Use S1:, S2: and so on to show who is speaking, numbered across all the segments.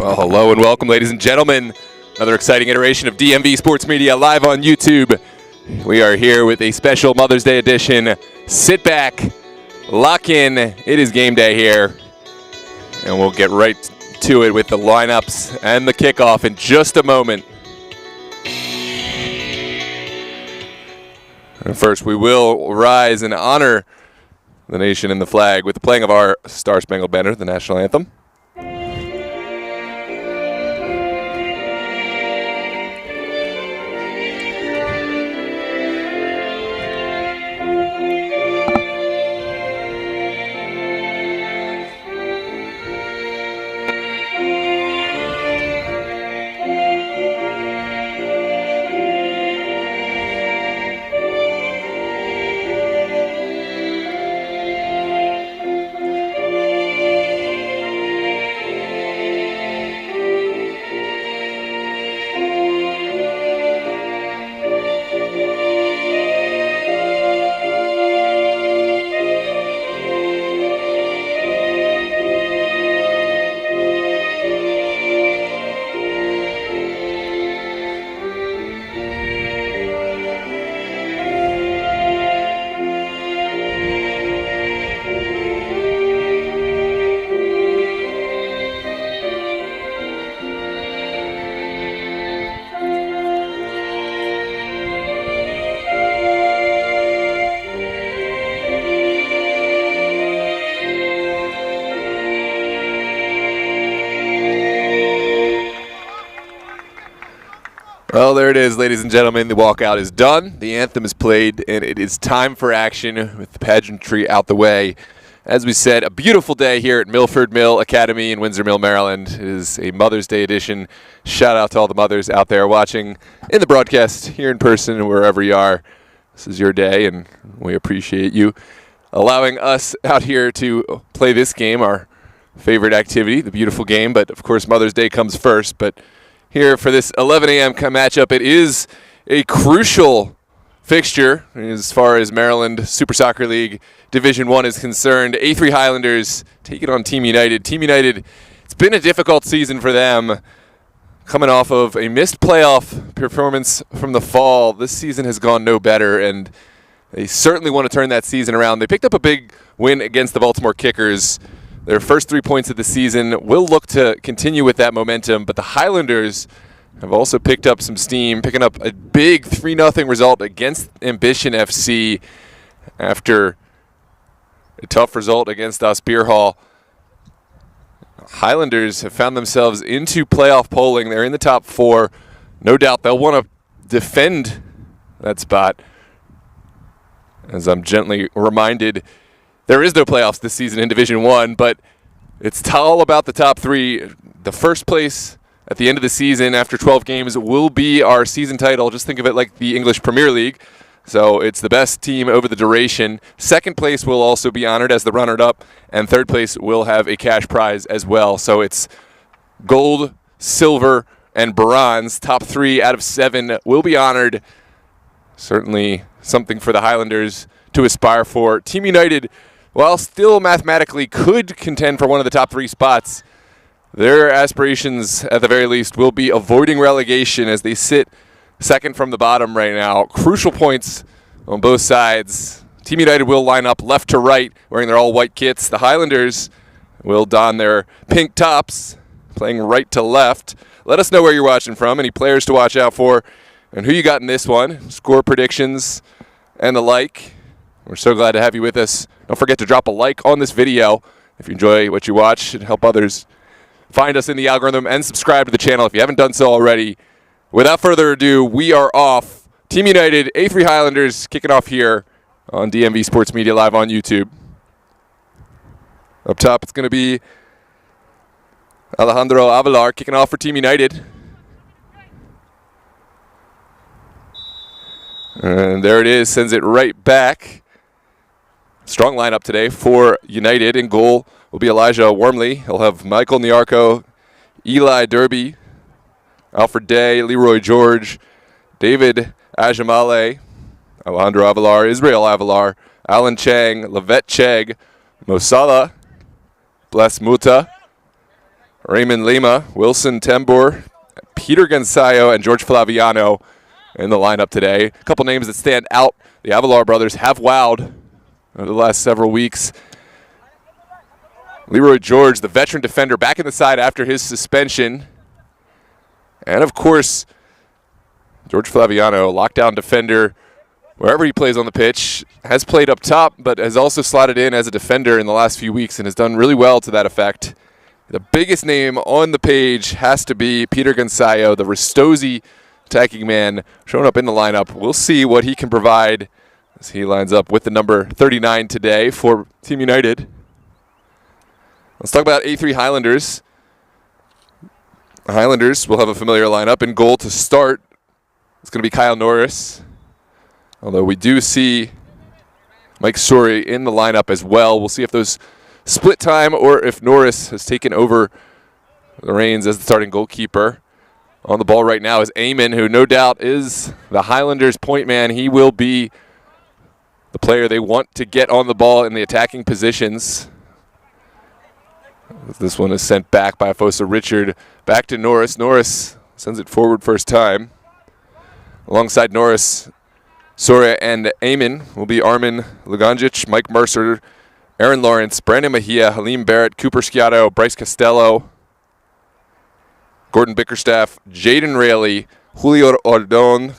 S1: Well, hello and welcome, ladies and gentlemen. Another exciting iteration of DMV Sports Media live on YouTube. We are here with a special Mother's Day edition. Sit back, lock in. It is game day here. And we'll get right to it with the lineups and the kickoff in just a moment. And first, we will rise and honor the nation and the flag with the playing of our Star Spangled Banner, the national anthem. Well, there it is, ladies and gentlemen. The walkout is done. The anthem is played, and it is time for action with the pageantry out the way. As we said, a beautiful day here at Milford Mill Academy in Windsor Mill, Maryland. It is a Mother's Day edition. Shout out to all the mothers out there watching in the broadcast, here in person, wherever you are. This is your day, and we appreciate you allowing us out here to play this game, our favorite activity, the beautiful game. But, of course, Mother's Day comes first. But here for this 11 a.m. matchup, it is a crucial fixture as far as Maryland Super Soccer League Division I is concerned. A3 Highlanders taking on Team United. Team United, it's been a difficult season for them. Coming off of a missed playoff performance from the fall, this season has gone no better, and they certainly want to turn that season around. They picked up a big win against the Baltimore Kickers. Their first 3 points of the season will look to continue with that momentum, but the Highlanders have also picked up some steam, picking up a big 3-0 result against Ambition FC after a tough result against us Beer Hall. Highlanders have found themselves into playoff polling. They're in the top 4. No doubt they'll want to defend that spot. As I'm gently reminded, there is no playoffs this season in Division I, but it's all about the top 3. The first place at the end of the season after 12 games will be our season title. Just think of it like the English Premier League. So it's the best team over the duration. Second place will also be honored as the runner-up, and third place will have a cash prize as well. So it's gold, silver, and bronze. Top 3 out of 7 will be honored. Certainly something for the Highlanders to aspire for. Team United, while still mathematically could contend for one of the top 3 spots, their aspirations, at the very least, will be avoiding relegation as they sit second from the bottom right now. Crucial points on both sides. Team United will line up left to right, wearing their all-white kits. The Highlanders will don their pink tops, playing right to left. Let us know where you're watching from, any players to watch out for, and who you got in this one. Score predictions and the like. We're so glad to have you with us. Don't forget to drop a like on this video if you enjoy what you watch and help others find us in the algorithm, and subscribe to the channel if you haven't done so already. Without further ado, we are off. Team United, A3 Highlanders kicking off here on DMV Sports Media live on YouTube. Up top, it's going to be Alejandro Avelar kicking off for Team United. And there it is, sends it right back. Strong lineup today for United. In goal will be Elijah Wormley. He'll have Michael Nyarko, Eli Derby, Alfred Day, Leroy George, David Ajamale, Alejandro Avelar, Israel Avelar, Alan Chang, Lavette Chegg, Mosala, Bless Muta, Raymond Lima, Wilson Tembor, Peter Gonzayo, and George Flaviano in the lineup today. A couple names that stand out. The Avalar brothers have wowed over the last several weeks. Leroy George, the veteran defender, back in the side after his suspension. And, of course, George Flaviano, lockdown defender, wherever he plays on the pitch, has played up top, but has also slotted in as a defender in the last few weeks and has done really well to that effect. The biggest name on the page has to be Peter Gonzayo, the Ristosi attacking man, showing up in the lineup. We'll see what he can provide as he lines up with the number 39 today for Team United. Let's talk about A3 Highlanders. The Highlanders will have a familiar lineup. In goal to start, it's going to be Kyle Norris. Although we do see Mike Sori in the lineup as well. We'll see if those split time or if Norris has taken over the reins as the starting goalkeeper. On the ball right now is Eamon, who no doubt is the Highlanders' point man. He will be the player they want to get on the ball in the attacking positions. This one is sent back by Fosa Richard. Back to Norris. Norris sends it forward first time. Alongside Norris, Soria and Eamon will be Armin Luganjic, Mike Mercer, Aaron Lawrence, Brandon Mejia, Halim Barrett, Cooper Sciato, Bryce Costello, Gordon Bickerstaff, Jaden Rayleigh, Julio Ordon,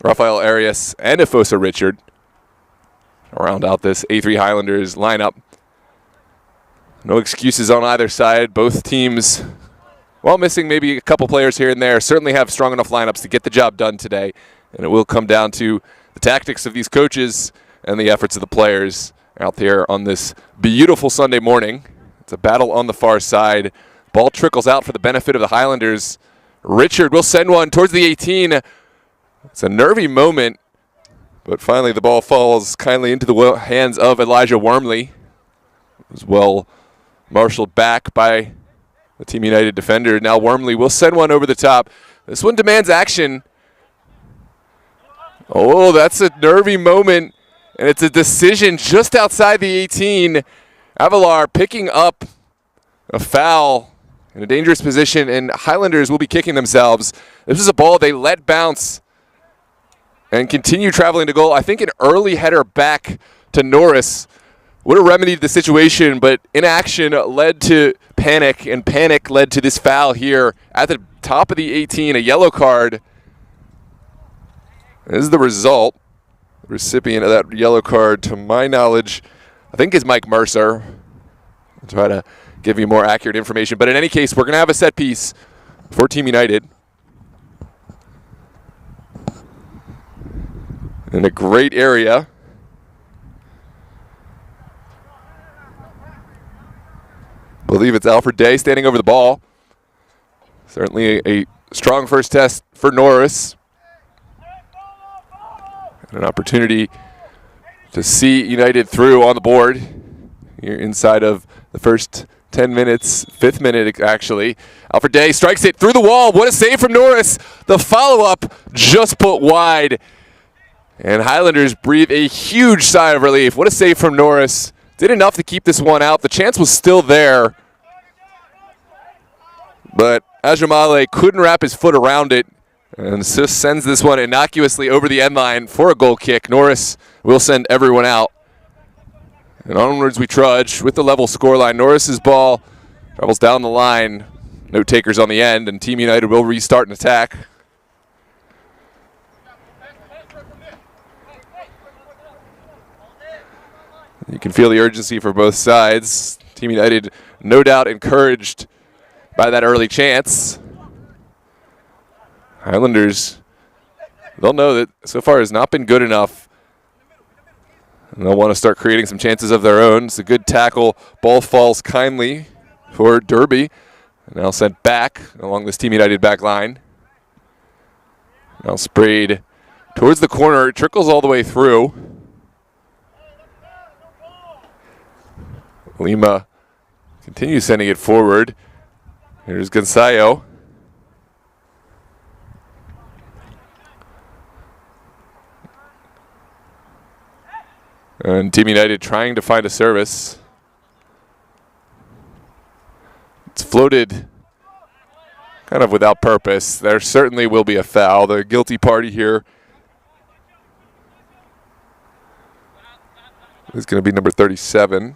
S1: Rafael Arias, and Fosa Richard. I'll round out this A3 Highlanders lineup. No excuses on either side. Both teams, while missing maybe a couple players here and there, certainly have strong enough lineups to get the job done today. And it will come down to the tactics of these coaches and the efforts of the players out there on this beautiful Sunday morning. It's a battle on the far side. Ball trickles out for the benefit of the Highlanders. Richard will send one towards the 18. It's a nervy moment, but finally the ball falls kindly into the hands of Elijah Wormley. It was well marshaled back by the Team United defender. Now Wormley will send one over the top. This one demands action. Oh, that's a nervy moment, and it's a decision just outside the 18. Avalar picking up a foul in a dangerous position, and Highlanders will be kicking themselves. This is a ball they let bounce and continue traveling to goal. I think an early header back to Norris would have remedied the situation, but inaction led to panic, and panic led to this foul here at the top of the 18, a yellow card. This is the result. The recipient of that yellow card, to my knowledge, I think is Mike Mercer. I'll try to give you more accurate information, but in any case, we're going to have a set piece for Team United. In a great area. I believe it's Alfred Day standing over the ball. Certainly a strong first test for Norris. And an opportunity to see United through on the board here inside of the first 10 minutes, 5th minute actually. Alfred Day strikes it through the wall. What a save from Norris. The follow-up just put wide. And Highlanders breathe a huge sigh of relief. What a save from Norris. Did enough to keep this one out. The chance was still there. But Ajamale couldn't wrap his foot around it and just sends this one innocuously over the end line for a goal kick. Norris will send everyone out. And onwards we trudge with the level scoreline. Norris's ball travels down the line. No takers on the end, and Team United will restart an attack. You can feel the urgency for both sides. Team United no doubt encouraged by that early chance. Highlanders, they'll know that so far has not been good enough. And they'll want to start creating some chances of their own. It's a good tackle. Ball falls kindly for Derby. Now sent back along this Team United back line. Now sprayed towards the corner. It trickles all the way through. Lima continues sending it forward. Here's Gonzayo. And Team United trying to find a service. It's floated kind of without purpose. There certainly will be a foul. The guilty party here is going to be number 37.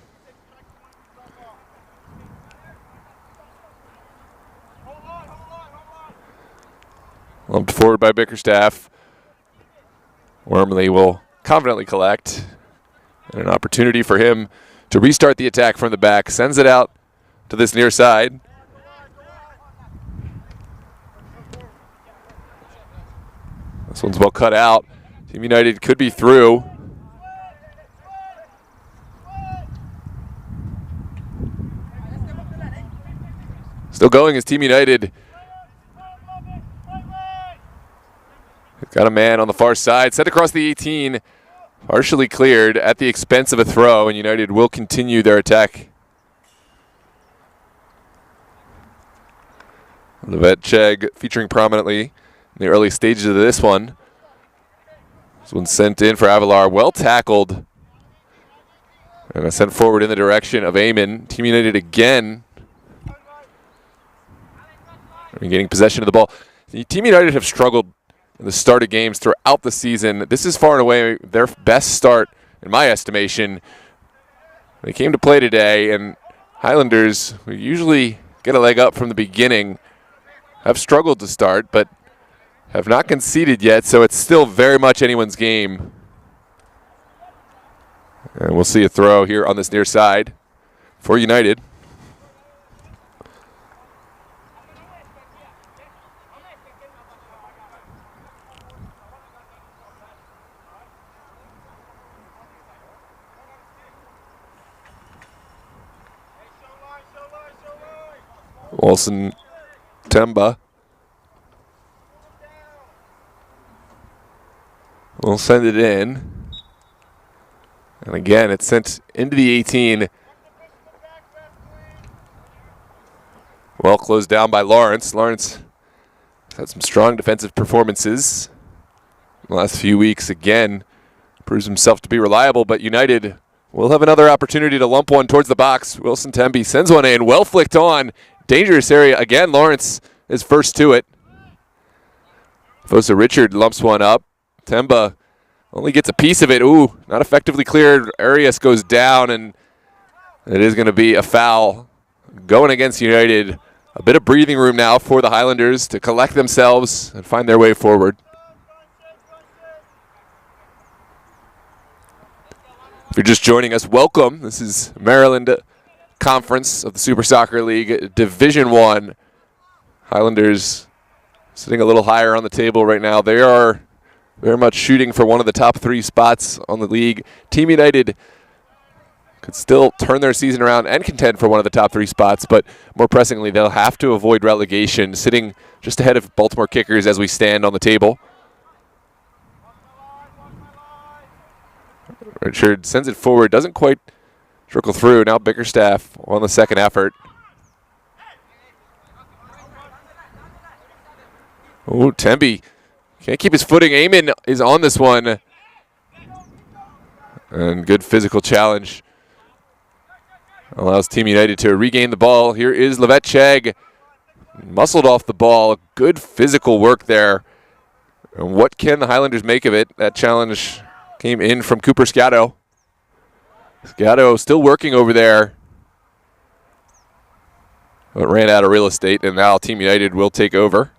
S1: Lumped forward by Bickerstaff. Wormley will confidently collect. And an opportunity for him to restart the attack from the back. Sends it out to this near side. This one's well cut out. Team United could be through. Still going is Team United. Got a man on the far side, set across the 18, partially cleared at the expense of a throw, and United will continue their attack. Levetcheg featuring prominently in the early stages of this one. This one's sent in for Avalar, well tackled. And sent forward in the direction of Eamon. Team United again regaining possession of the ball. Team United have struggled in the start of games throughout the season. This is far and away their best start, in my estimation. They came to play today, and Highlanders, who usually get a leg up from the beginning, have struggled to start, but have not conceded yet, so it's still very much anyone's game. And we'll see a throw here on this near side for United. Wilson Temba will send it in. And again, it's sent into the 18. Well closed down by Lawrence. Lawrence has had some strong defensive performances in the last few weeks. Again, proves himself to be reliable, but United will have another opportunity to lump one towards the box. Wilson Tembe sends one in, well flicked on. Dangerous area. Again, Lawrence is first to it. Fosa Richard lumps one up. Temba only gets a piece of it. Ooh, not effectively cleared. Arias goes down, and it is going to be a foul going against United. A bit of breathing room now for the Highlanders to collect themselves and find their way forward. If you're just joining us, welcome. This is Maryland Conference of the Super Soccer League, Division I. Highlanders sitting a little higher on the table right now. They are very much shooting for one of the top 3 spots on the league. Team United could still turn their season around and contend for one of the top 3 spots, but more pressingly, they'll have to avoid relegation, sitting just ahead of Baltimore Kickers as we stand on the table. Richard sends it forward, doesn't quite trickle through. Now Bickerstaff on the second effort. Oh, Tembe can't keep his footing. Eamon is on this one. And good physical challenge allows Team United to regain the ball. Here is Levetcheg. Muscled off the ball. Good physical work there. And what can the Highlanders make of it? That challenge came in from Cooper Scatto. Scatto still working over there. But ran out of real estate, and now Team United will take over.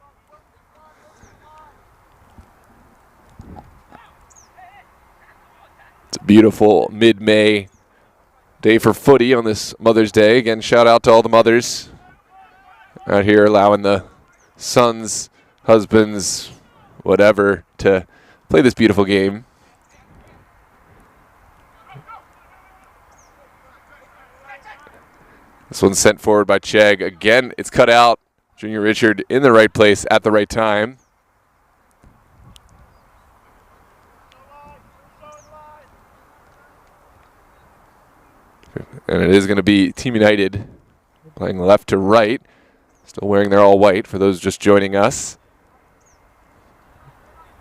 S1: It's a beautiful mid-May day for footy on this Mother's Day. Again, shout out to all the mothers out here allowing the sons, husbands, whatever, to play this beautiful game. This one's sent forward by Chegg. Again, it's cut out. Junior Richard in the right place at the right time. And it is going to be Team United playing left to right. Still wearing their all white for those just joining us.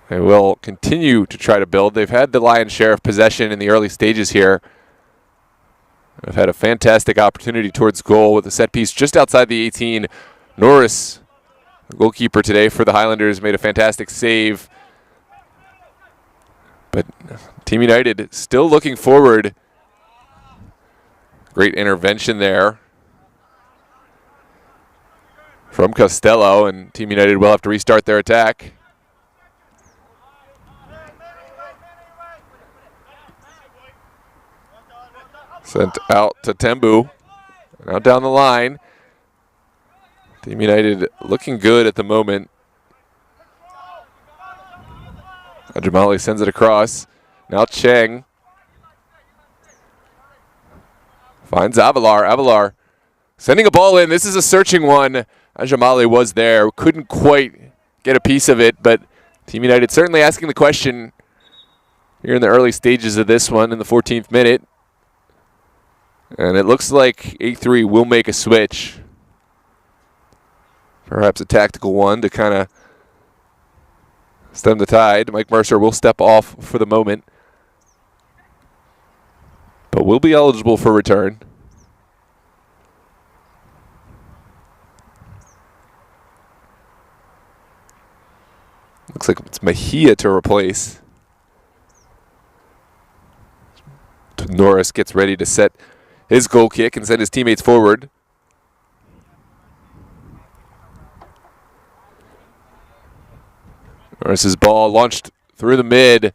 S1: They will continue to try to build. They've had the lion's share of possession in the early stages here. I've had a fantastic opportunity towards goal with a set piece just outside the 18. Norris, the goalkeeper today for the Highlanders, made a fantastic save. But Team United still looking forward. Great intervention there from Costello, and Team United will have to restart their attack. Sent out to Tembu. Now down the line. Team United looking good at the moment. Ajamali sends it across. Now Cheng. Finds Avalar. Avalar sending a ball in. This is a searching one. Ajamali was there. Couldn't quite get a piece of it, but Team United certainly asking the question here in the early stages of this one in the 14th minute. And it looks like A3 will make a switch. Perhaps a tactical one to kind of stem the tide. Mike Mercer will step off for the moment, but will be eligible for return. Looks like it's Mejia to replace. Norris gets ready to set his goal kick and send his teammates forward. Norris's ball launched through the mid.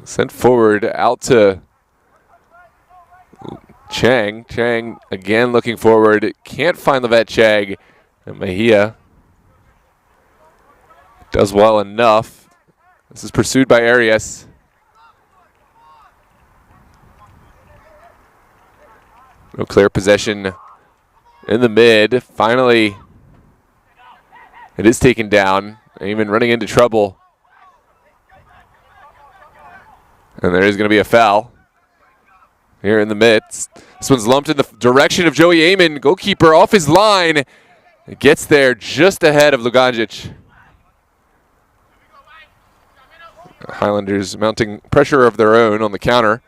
S1: Sent forward out to Chang. Chang again looking forward. Can't find Levet Chag. And Mejia does well enough. This is pursued by Arias. No clear possession in the mid. Finally, it is taken down. Even running into trouble. And there is going to be a foul here in the midst. This one's lumped in the direction of Joey Amon. Goalkeeper off his line. It gets there just ahead of Luganjic. Highlanders mounting pressure of their own on the counter.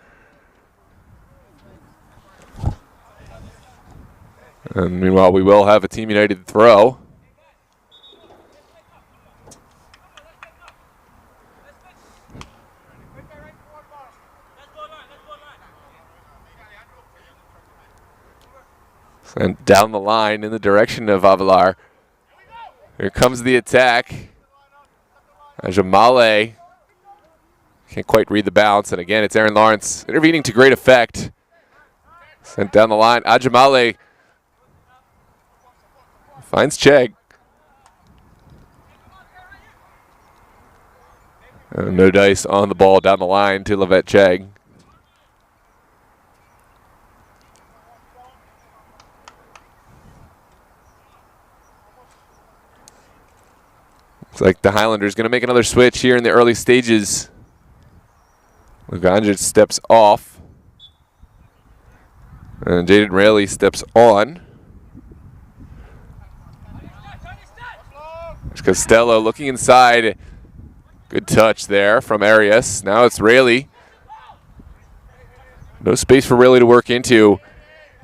S1: And meanwhile, we will have a Team United throw. And down the line in the direction of Avalar. Here comes the attack. Ajamale can't quite read the bounce. And again, it's Aaron Lawrence intervening to great effect. Sent down the line. Ajamale finds Chegg. No dice on the ball down the line to Levet Chegg. Looks like the Highlanders going to make another switch here in the early stages. Luganjic steps off. And Jaden Rayleigh steps on. There's Costello looking inside. Good touch there from Arias. Now it's Rayleigh. No space for Rayleigh to work into.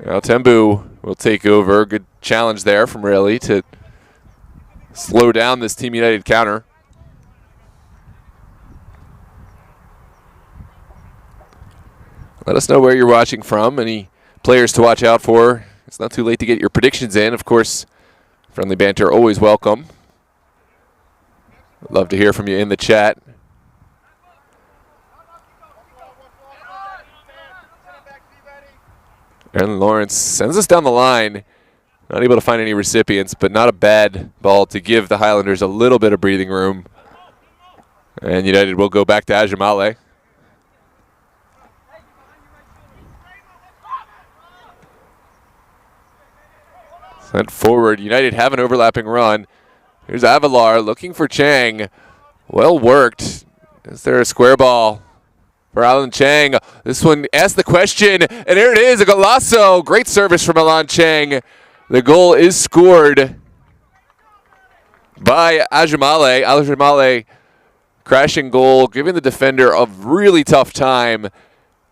S1: Now Tembu will take over. Good challenge there from Rayleigh to slow down this Team United counter. Let us know where you're watching from. Any players to watch out for. It's not too late to get your predictions in. Of course, friendly banter always welcome. I'd love to hear from you in the chat. Aaron Lawrence sends us down the line. Not able to find any recipients, but not a bad ball to give the Highlanders a little bit of breathing room. And United will go back to Ajamale. Sent forward. United have an overlapping run. Here's Avalar looking for Chang. Well worked. Is there a square ball for Alan Chang? This one asked the question, and there it is, a golazo. Great service from Alan Chang. The goal is scored by Ajamale. Ajamale crashing goal, giving the defender a really tough time.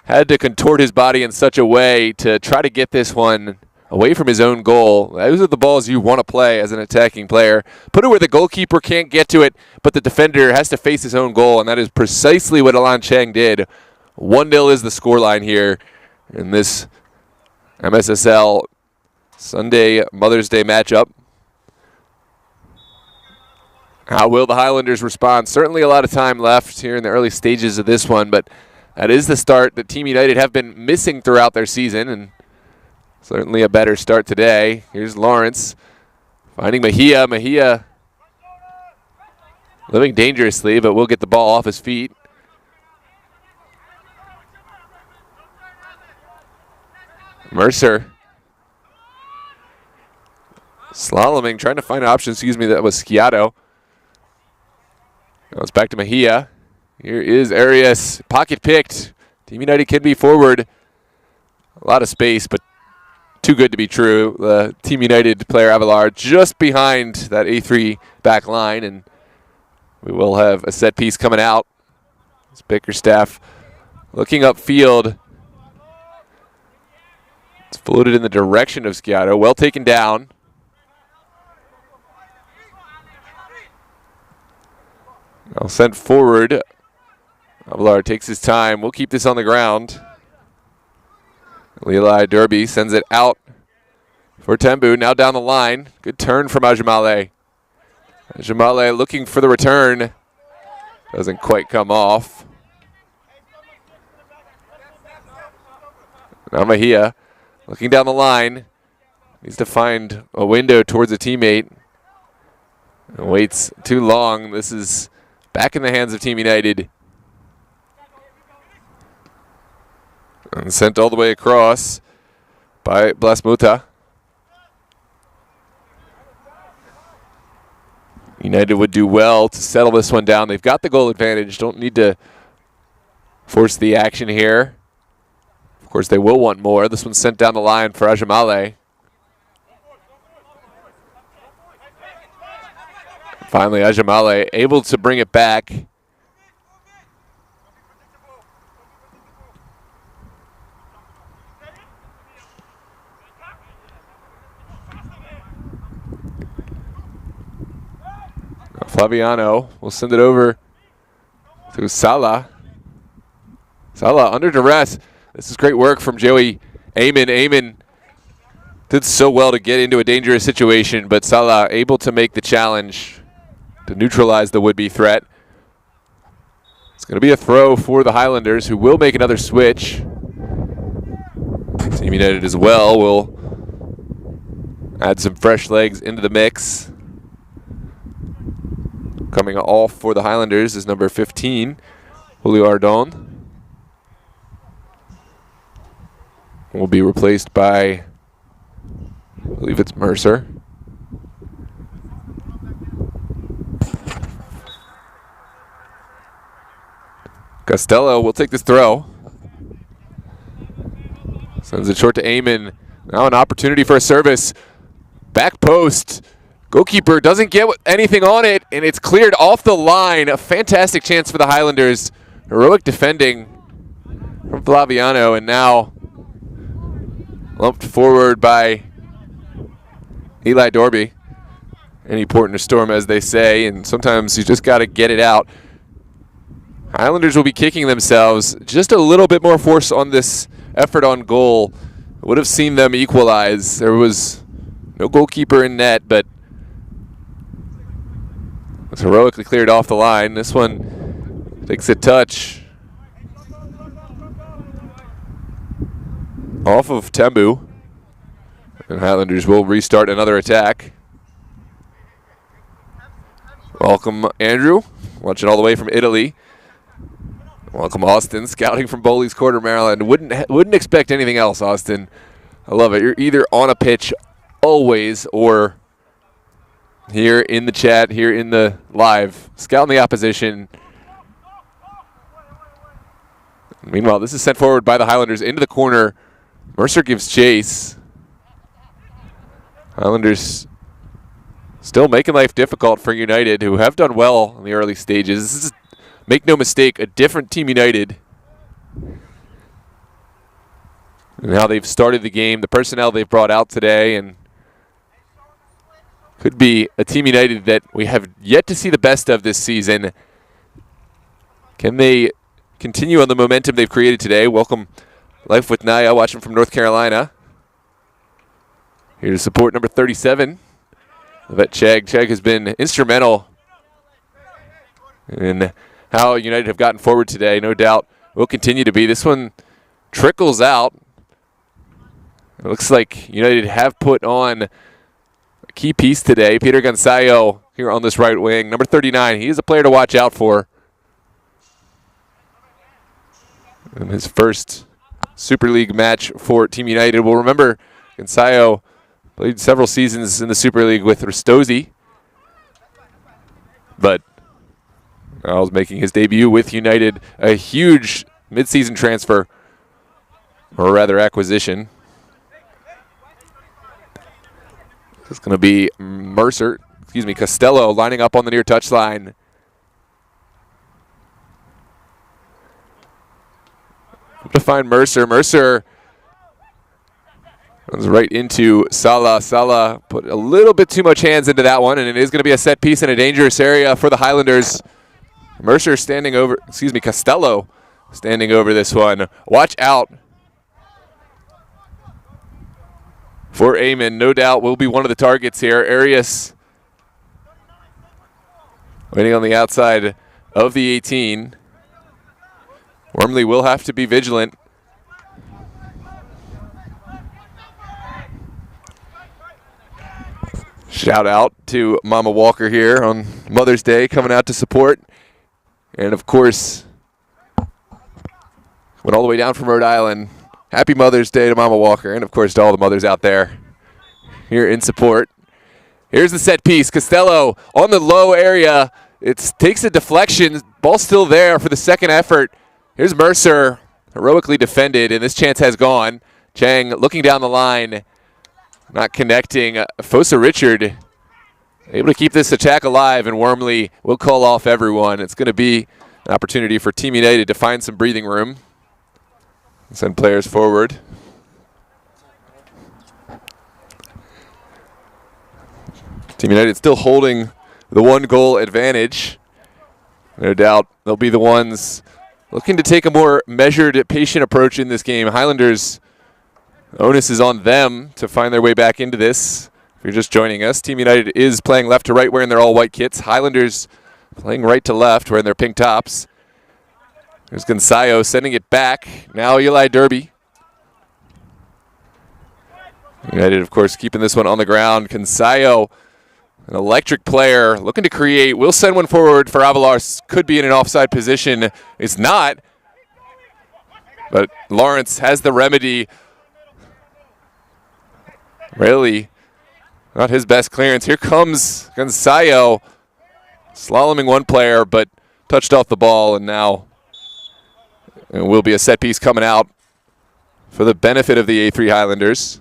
S1: had to contort his body in such a way to try to get this one away from his own goal. Those are the balls you want to play as an attacking player. Put it where the goalkeeper can't get to it, but the defender has to face his own goal, and that is precisely what Alan Cheng did. 1-0 is the scoreline here in this MSSL Sunday Mother's Day matchup. How will the Highlanders respond? Certainly a lot of time left here in the early stages of this one, but that is the start that Team United have been missing throughout their season, and certainly a better start today. Here's Lawrence finding Mejia. Mejia living dangerously, but will get the ball off his feet. Mercer slaloming, trying to find an option. That was Sciato. Now it's back to Mejia. Here is Arias, pocket picked. Team United can be forward. A lot of space, but too good to be true. The Team United player Avalar just behind that A3 back line, and we will have a set piece coming out. It's Bickerstaff looking upfield. It's floated in the direction of Sciato. Well taken down. Now sent forward. Avalar takes his time. We'll keep this on the ground. Leali Derby sends it out for Tembu. Now down the line. Good turn from Ajamale. Ajamale looking for the return. Doesn't quite come off. Now Mejia looking down the line. Needs to find a window towards a teammate. And waits too long. This is back in the hands of Team United. And sent all the way across by Blasmuta. United would do well to settle this one down. They've got the goal advantage. Don't need to force the action here. Of course, they will want more. This one's sent down the line for Ajamale. Finally, Ajamale able to bring it back. Flaviano will send it over to Salah. Salah under duress. This is great work from Joey Amon. Amon did so well to get into a dangerous situation, but Salah able to make the challenge to neutralize the would-be threat. It's going to be a throw for the Highlanders, who will make another switch. Team United as well will add some fresh legs into the mix. Coming off for the Highlanders is number 15, Julio Ardon. Will be replaced by, I believe it's Mercer. Costello will take this throw. Sends it short to Eamon. Now an opportunity for a service. Back post. Goalkeeper doesn't get anything on it, and it's cleared off the line. A fantastic chance for the Highlanders. Heroic defending from Flaviano, and now lumped forward by Eli Dorby. Any port in a storm, as they say, and sometimes you just got to get it out. Highlanders will be kicking themselves. Just a little bit more force on this effort on goal would have seen them equalize. There was no goalkeeper in net, but it's heroically cleared off the line. This one takes a touch off of Tembu. And Highlanders will restart another attack. Welcome, Andrew, watching all the way from Italy. Welcome, Austin, scouting from Bowley's Quarter, Maryland. Wouldn't expect anything else, Austin. I love it. You're either on a pitch always or here in the chat, here in the live, scouting the opposition. Meanwhile, this is sent forward by the Highlanders into the corner. Mercer gives chase. Highlanders still making life difficult for United, who have done well in the early stages. This is, make no mistake, a different Team United. and how they've started the game, the personnel they've brought out today, and could be a Team United that we have yet to see the best of this season. Can they continue on the momentum they've created today? Welcome Life with Naya, watching from North Carolina. Here to support number 37, Yvette Chegg. Chegg has been instrumental in how United have gotten forward today. No doubt will continue to be. This one trickles out. It looks like United have put on a key piece today. Peter Gonzalo here on this right wing. Number 39, he is a player to watch out for. In his first Super League match for Team United. We'll remember Gonzalo played several seasons in the Super League with Ristosi, but now is making his debut with United. A huge midseason transfer, or rather acquisition. It's going to be Costello lining up on the near touchline. To find Mercer. Mercer runs right into Salah. Salah put a little bit too much hands into that one, and it is going to be a set piece in a dangerous area for the Highlanders. Mercer standing over, Costello standing over this one. Watch out for Eamon. No doubt will be one of the targets here. Arias waiting on the outside of the 18. Wormley will have to be vigilant. Shout out to Mama Walker here on Mother's Day, coming out to support. And of course, went all the way down from Rhode Island. Happy Mother's Day to Mama Walker, and of course to all the mothers out there here in support. Here's the set piece. Costello on the low area. It takes a deflection. Ball still there for the second effort. Here's Mercer, heroically defended, and this chance has gone. Chang looking down the line, not connecting. Fosa Richard able to keep this attack alive, and Wormley will call off everyone. It's going to be an opportunity for Team United to find some breathing room. Send players forward. Team United still holding the 1-goal advantage. No doubt they'll be the ones looking to take a more measured, patient approach in this game. Highlanders, onus is on them to find their way back into this. If you're just joining us, Team United is playing left to right wearing their all-white kits. Highlanders playing right to left wearing their pink tops. There's Gonzalo sending it back. Now Eli Derby. United, of course, keeping this one on the ground. Gonzalo, an electric player, looking to create. We'll send one forward for Avalar. Could be in an offside position. It's not. But Lawrence has the remedy. Really not his best clearance. Here comes Gonzalo. Slaloming one player, but touched off the ball, and now it will be a set piece coming out for the benefit of the A3 Highlanders.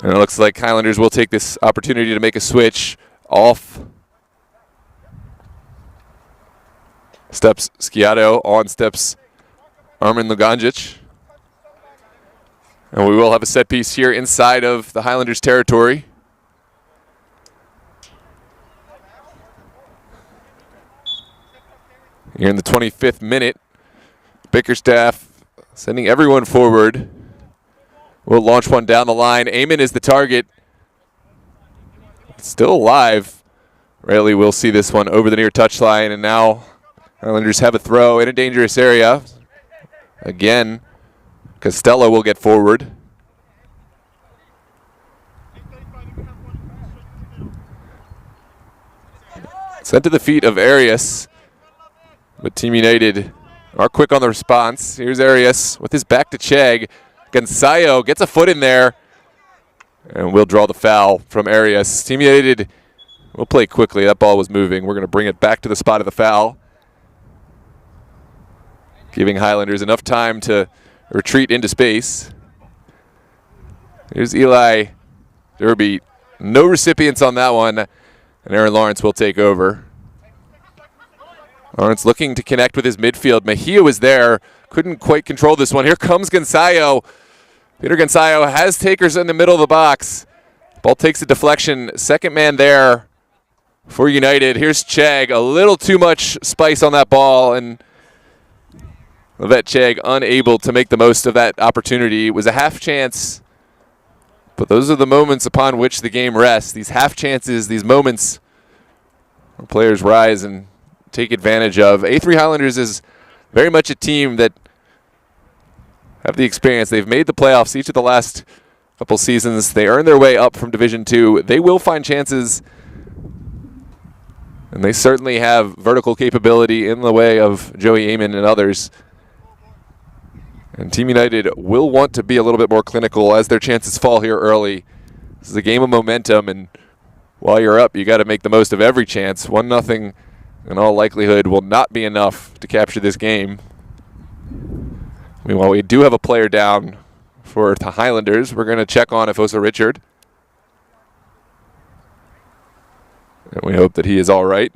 S1: And it looks like Highlanders will take this opportunity to make a switch. Off steps Sciato, on steps Armin Luganjic. And we will have a set piece here inside of the Highlanders territory. Here in the 25th minute, Bickerstaff sending everyone forward. We'll launch one down the line. Eamon is the target. Still alive. Rayleigh will see this one over the near touchline, and now Highlanders have a throw in a dangerous area. Again, Costello will get forward. Sent to the feet of Arias, but Team United are quick on the response. Here's Arias with his back to Chegg. Gonzalo gets a foot in there, and we'll draw the foul from Arias. Team United will play quickly. That ball was moving. We're going to bring it back to the spot of the foul, giving Highlanders enough time to retreat into space. Here's Eli Derby. No recipients on that one, and Aaron Lawrence will take over. Lawrence looking to connect with his midfield. Mejia was there, couldn't quite control this one. Here comes Gonzalo. Peter Gonzalo has takers in the middle of the box. Ball takes a deflection. Second man there for United. Here's Chegg. A little too much spice on that ball, and Levet Chegg unable to make the most of that opportunity. It was a half chance, but those are the moments upon which the game rests. These half chances, these moments where players rise and take advantage of. A3 Highlanders is very much a team that have the experience. They've made the playoffs each of the last couple seasons. They earn their way up from Division II. They will find chances, and they certainly have vertical capability in the way of Joey Amon and others. And Team United will want to be a little bit more clinical as their chances fall here early. This is a game of momentum, and while you're up, you got to make the most of every chance. 1-0 in all likelihood will not be enough to capture this game. Meanwhile, we do have a player down for the Highlanders. We're going to check on Efosa Richard. And we hope that he is all right.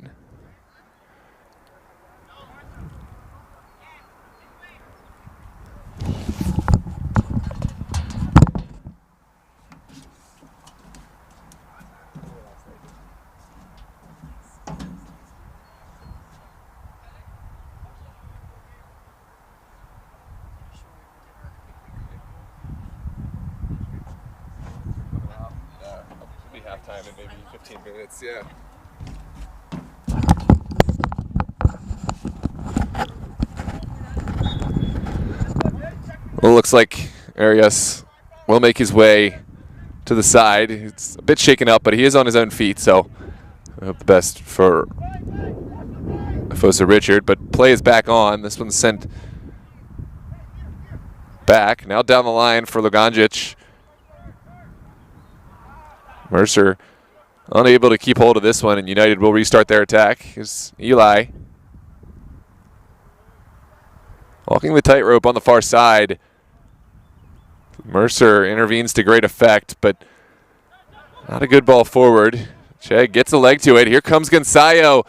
S1: Halftime in maybe 15 minutes, yeah. Well, it looks like Arias will make his way to the side. It's a bit shaken up, but he is on his own feet, so I hope the best for Efosa Richard. But play is back on. This one's sent back. Now down the line for Luganjic. Mercer unable to keep hold of this one, and United will restart their attack. Here's Eli. Walking the tightrope on the far side. Mercer intervenes to great effect, but not a good ball forward. Chegg gets a leg to it. Here comes Gonzalo,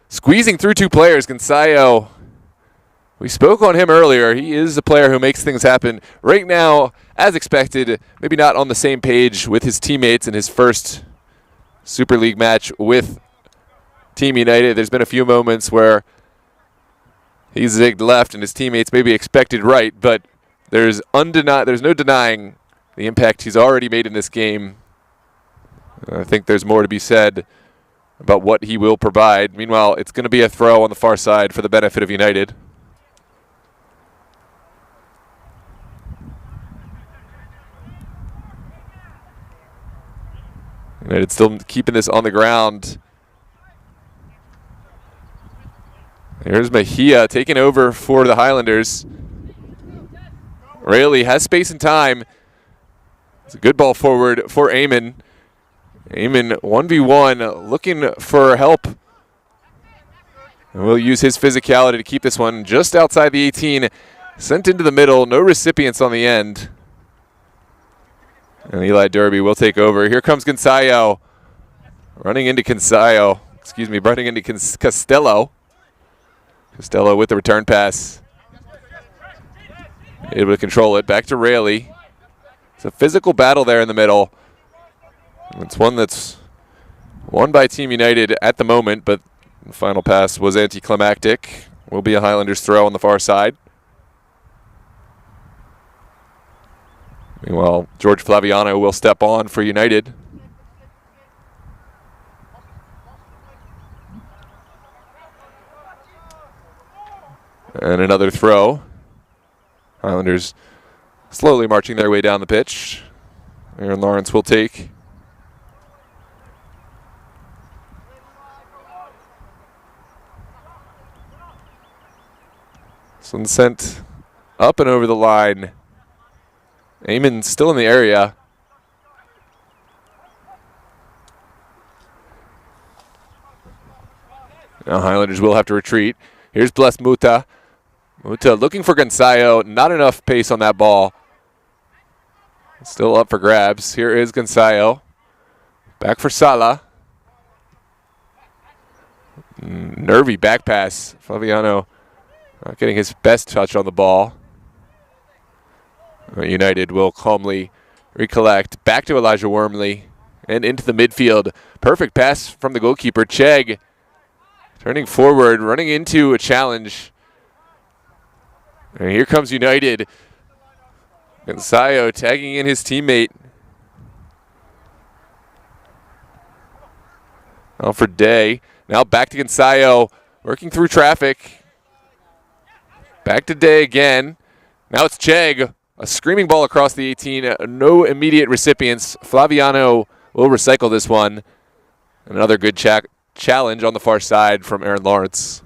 S1: squeezing through two players. Gonzalo, we spoke on him earlier. He is a player who makes things happen. Right now, as expected, maybe not on the same page with his teammates in his first Super League match with Team United. There's been a few moments where he zigged left and his teammates maybe expected right, but there's no denying the impact he's already made in this game. I think there's more to be said about what he will provide. Meanwhile, it's going to be a throw on the far side for the benefit of United. United still keeping this on the ground. Here's Mejia taking over for the Highlanders. Rayleigh has space and time. It's a good ball forward for Amon. Amon 1v1 looking for help. And will use his physicality to keep this one just outside the 18. Sent into the middle, no recipients on the end. And Eli Derby will take over. Here comes Gonzalo. Running into Costello. Costello with the return pass. Able to control it. Back to Rayleigh. It's a physical battle there in the middle. It's one that's won by Team United at the moment, but the final pass was anticlimactic. Will be a Highlanders throw on the far side. Meanwhile, George Flaviano will step on for United. And another throw. Highlanders slowly marching their way down the pitch. Aaron Lawrence will take. This one sent up and over the line. Amon still in the area. Now Highlanders will have to retreat. Here's Bless Muta. Muta looking for Gonzalo. Not enough pace on that ball. Still up for grabs. Here is Gonzalo. Back for Sala. Nervy back pass. Flaviano not getting his best touch on the ball. United will calmly recollect. Back to Elijah Wormley and into the midfield. Perfect pass from the goalkeeper. Chegg turning forward, running into a challenge. And here comes United. Gonzayo tagging in his teammate. Now for Day. Now back to Gonzayo, working through traffic. Back to Day again. Now it's Chegg. A screaming ball across the 18. No immediate recipients. Flaviano will recycle this one. Another good challenge on the far side from Aaron Lawrence.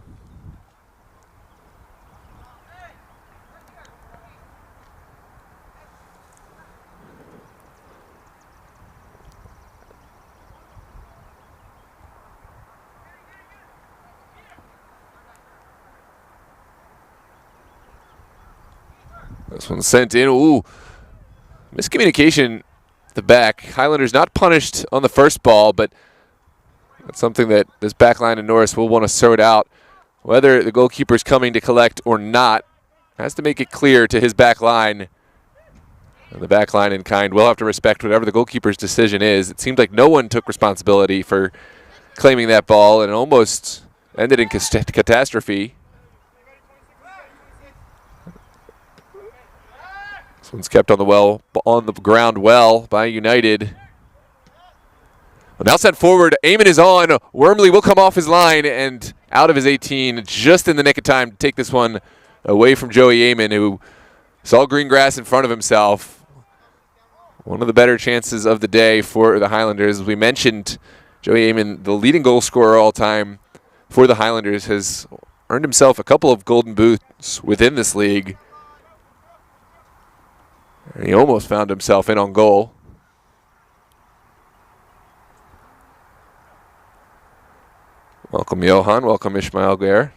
S1: This one's sent in. Ooh, miscommunication at the back. Highlanders not punished on the first ball, but that's something that this back line in Norris will want to sort out. Whether the goalkeeper's coming to collect or not, has to make it clear to his back line. And the back line in kind will have to respect whatever the goalkeeper's decision is. It seemed like no one took responsibility for claiming that ball, and it almost ended in catastrophe. This one's kept on the ground well by United. Well, now sent forward. Eamon is on. Wormley will come off his line and out of his 18 just in the nick of time to take this one away from Joey Eamon, who saw green grass in front of himself. One of the better chances of the day for the Highlanders. As we mentioned, Joey Eamon, the leading goal scorer all time for the Highlanders, has earned himself a couple of golden boots within this league. And he almost found himself in on goal. Welcome, Johan. Welcome, Ishmael Gair.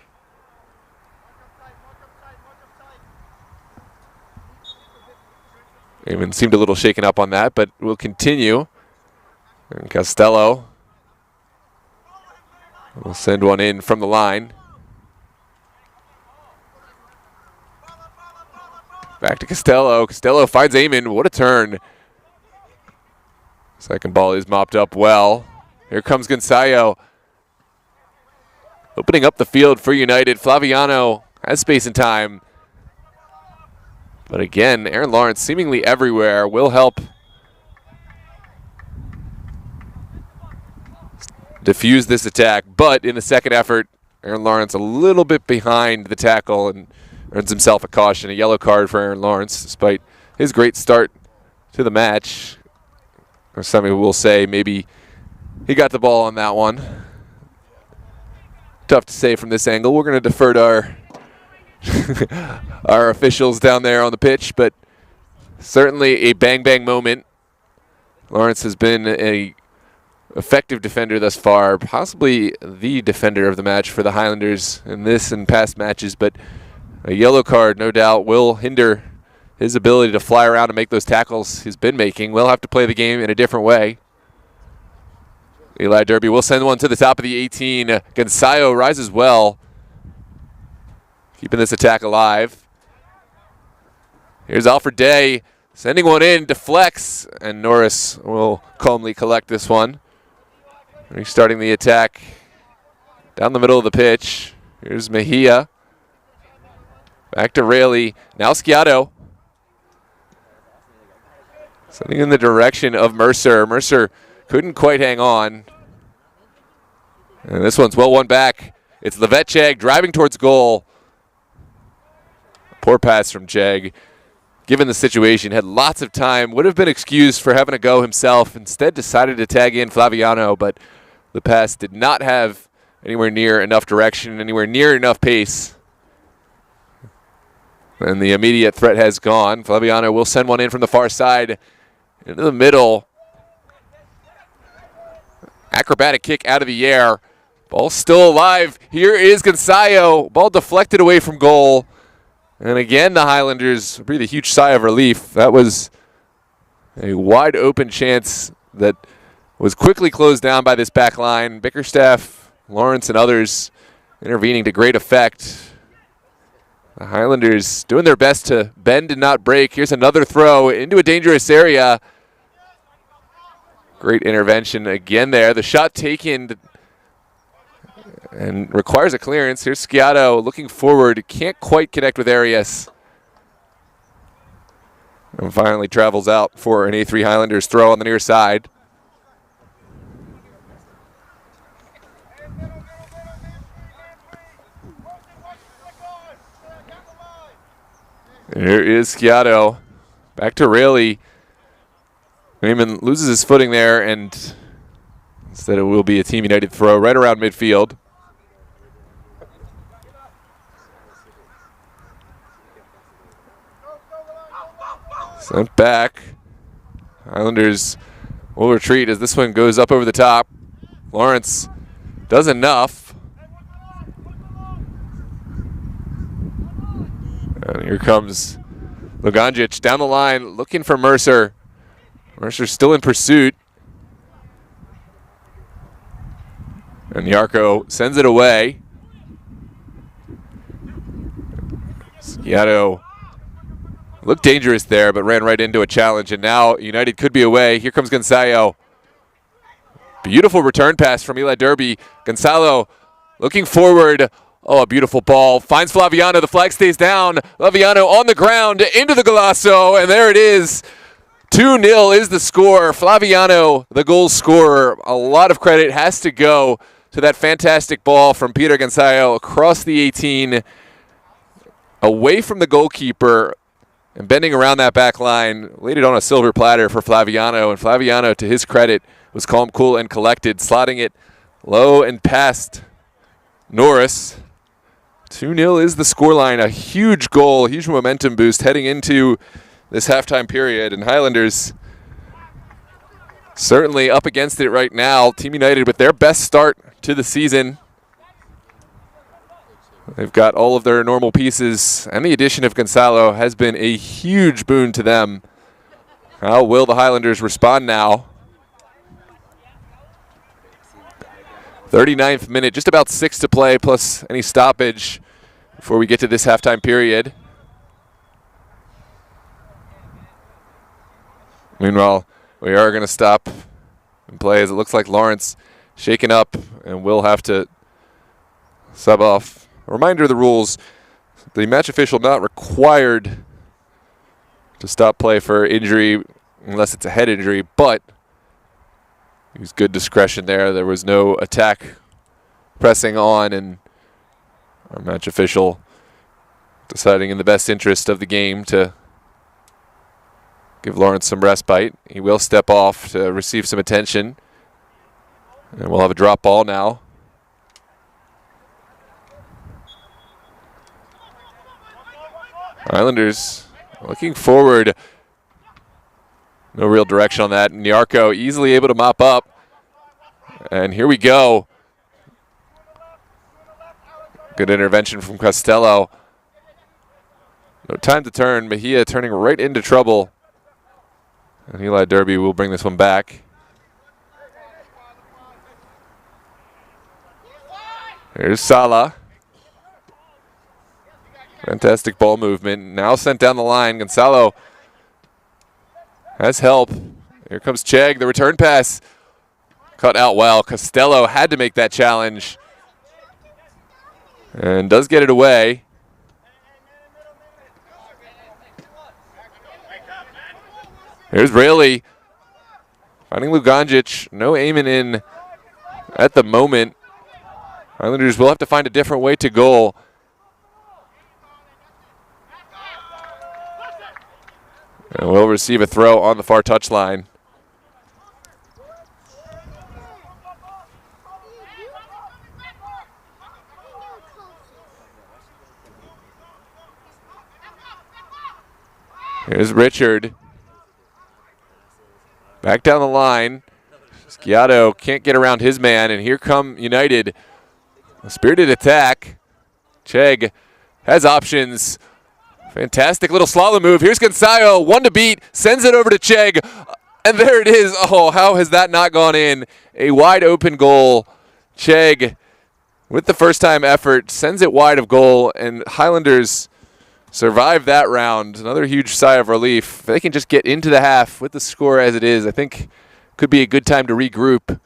S1: Eamon seemed a little shaken up on that, but we'll continue. And Costello will send one in from the line. Back to Costello. Costello finds Eamon. What a turn. Second ball is mopped up well. Here comes Gonzayo. Opening up the field for United. Flaviano has space and time. But again, Aaron Lawrence seemingly everywhere will help diffuse this attack. But in the second effort, Aaron Lawrence a little bit behind the tackle and earns himself a caution, a yellow card for Aaron Lawrence, despite his great start to the match. Or some will say maybe he got the ball on that one. Tough to say from this angle. We're going to defer to our officials down there on the pitch, but certainly a bang-bang moment. Lawrence has been an effective defender thus far, possibly the defender of the match for the Highlanders in this and past matches, but a yellow card, no doubt, will hinder his ability to fly around and make those tackles he's been making. We'll have to play the game in a different way. Eli Derby will send one to the top of the 18. Gonzayo rises well, keeping this attack alive. Here's Alfred Day sending one in, deflects, and Norris will calmly collect this one. Restarting the attack down the middle of the pitch. Here's Mejia. Back to Rayleigh. Now Sciato. Sending in the direction of Mercer. Mercer couldn't quite hang on. And this one's well won back. It's Chegg driving towards goal. Poor pass from Chegg. Given the situation, had lots of time. Would have been excused for having a go himself. Instead decided to tag in Flaviano, but the pass did not have anywhere near enough direction, anywhere near enough pace. And the immediate threat has gone. Flaviano will send one in from the far side into the middle. Acrobatic kick out of the air. Ball still alive. Here is Gonzayo. Ball deflected away from goal. And again, the Highlanders breathe a huge sigh of relief. That was a wide open chance that was quickly closed down by this back line. Bickerstaff Lawrence and others intervening to great effect. The Highlanders doing their best to bend and not break. Here's another throw into a dangerous area. Great intervention again there. The shot taken and requires a clearance. Here's Sciato looking forward. Can't quite connect with Arias. And finally travels out for an A3 Highlanders throw on the near side. Here is Sciato. Back to Rayleigh. Raymond loses his footing there, and instead it will be a Team United throw right around midfield. Sent back. Highlanders will retreat as this one goes up over the top. Lawrence does enough. And here comes Luganjic down the line looking for Mercer. Mercer's still in pursuit. And Yarko sends it away. Sciato looked dangerous there, but ran right into a challenge, and now United could be away. Here comes Gonzalo. Beautiful return pass from Eli Derby. Gonzalo looking forward. Oh, a beautiful ball. Finds Flaviano. The flag stays down. Flaviano on the ground into the Golasso, and there it is. 2-0 is the score. Flaviano, the goal scorer. A lot of credit has to go to that fantastic ball from Peter Gonzalo across the 18, away from the goalkeeper, and bending around that back line. Laid it on a silver platter for Flaviano, and Flaviano, to his credit, was calm, cool, and collected, slotting it low and past Norris. 2-0 is the scoreline. A huge goal, huge momentum boost heading into this halftime period, and Highlanders certainly up against it right now. Team United with their best start to the season. They've got all of their normal pieces, and the addition of Gonzalo has been a huge boon to them. How will the Highlanders respond now? 39th minute, just about 6 to play, plus any stoppage before we get to this halftime period. Meanwhile, we are going to stop and play as it looks like Lawrence shaken up and will have to sub off. A reminder of the rules: the match official not required to stop play for injury unless it's a head injury, but use good discretion there. There was no attack pressing on, and our match official deciding in the best interest of the game to give Lawrence some respite. He will step off to receive some attention, and we'll have a drop ball now. Islanders looking forward. No real direction on that. Nyarko easily able to mop up. And here we go. Good intervention from Costello. No time to turn. Mejia turning right into trouble. And Eli Derby will bring this one back. Here's Sala. Fantastic ball movement. Now sent down the line. Gonzalo has help. Here comes Chegg. The return pass cut out well. Costello had to make that challenge and does get it away. Here's Rayleigh finding Luganjic. No aiming in at the moment. Islanders will have to find a different way to goal. And will receive a throw on the far touchline. Here's Richard. Back down the line. Sciato can't get around his man, and here come United. A spirited attack. Chegg has options. Fantastic little slalom move. Here's Gonzalo, one to beat, sends it over to Chegg, and there it is. Oh, how has that not gone in? A wide open goal. Chegg with the first-time effort, sends it wide of goal, and Highlanders survive that round. Another huge sigh of relief. If they can just get into the half with the score as it is, I think could be a good time to regroup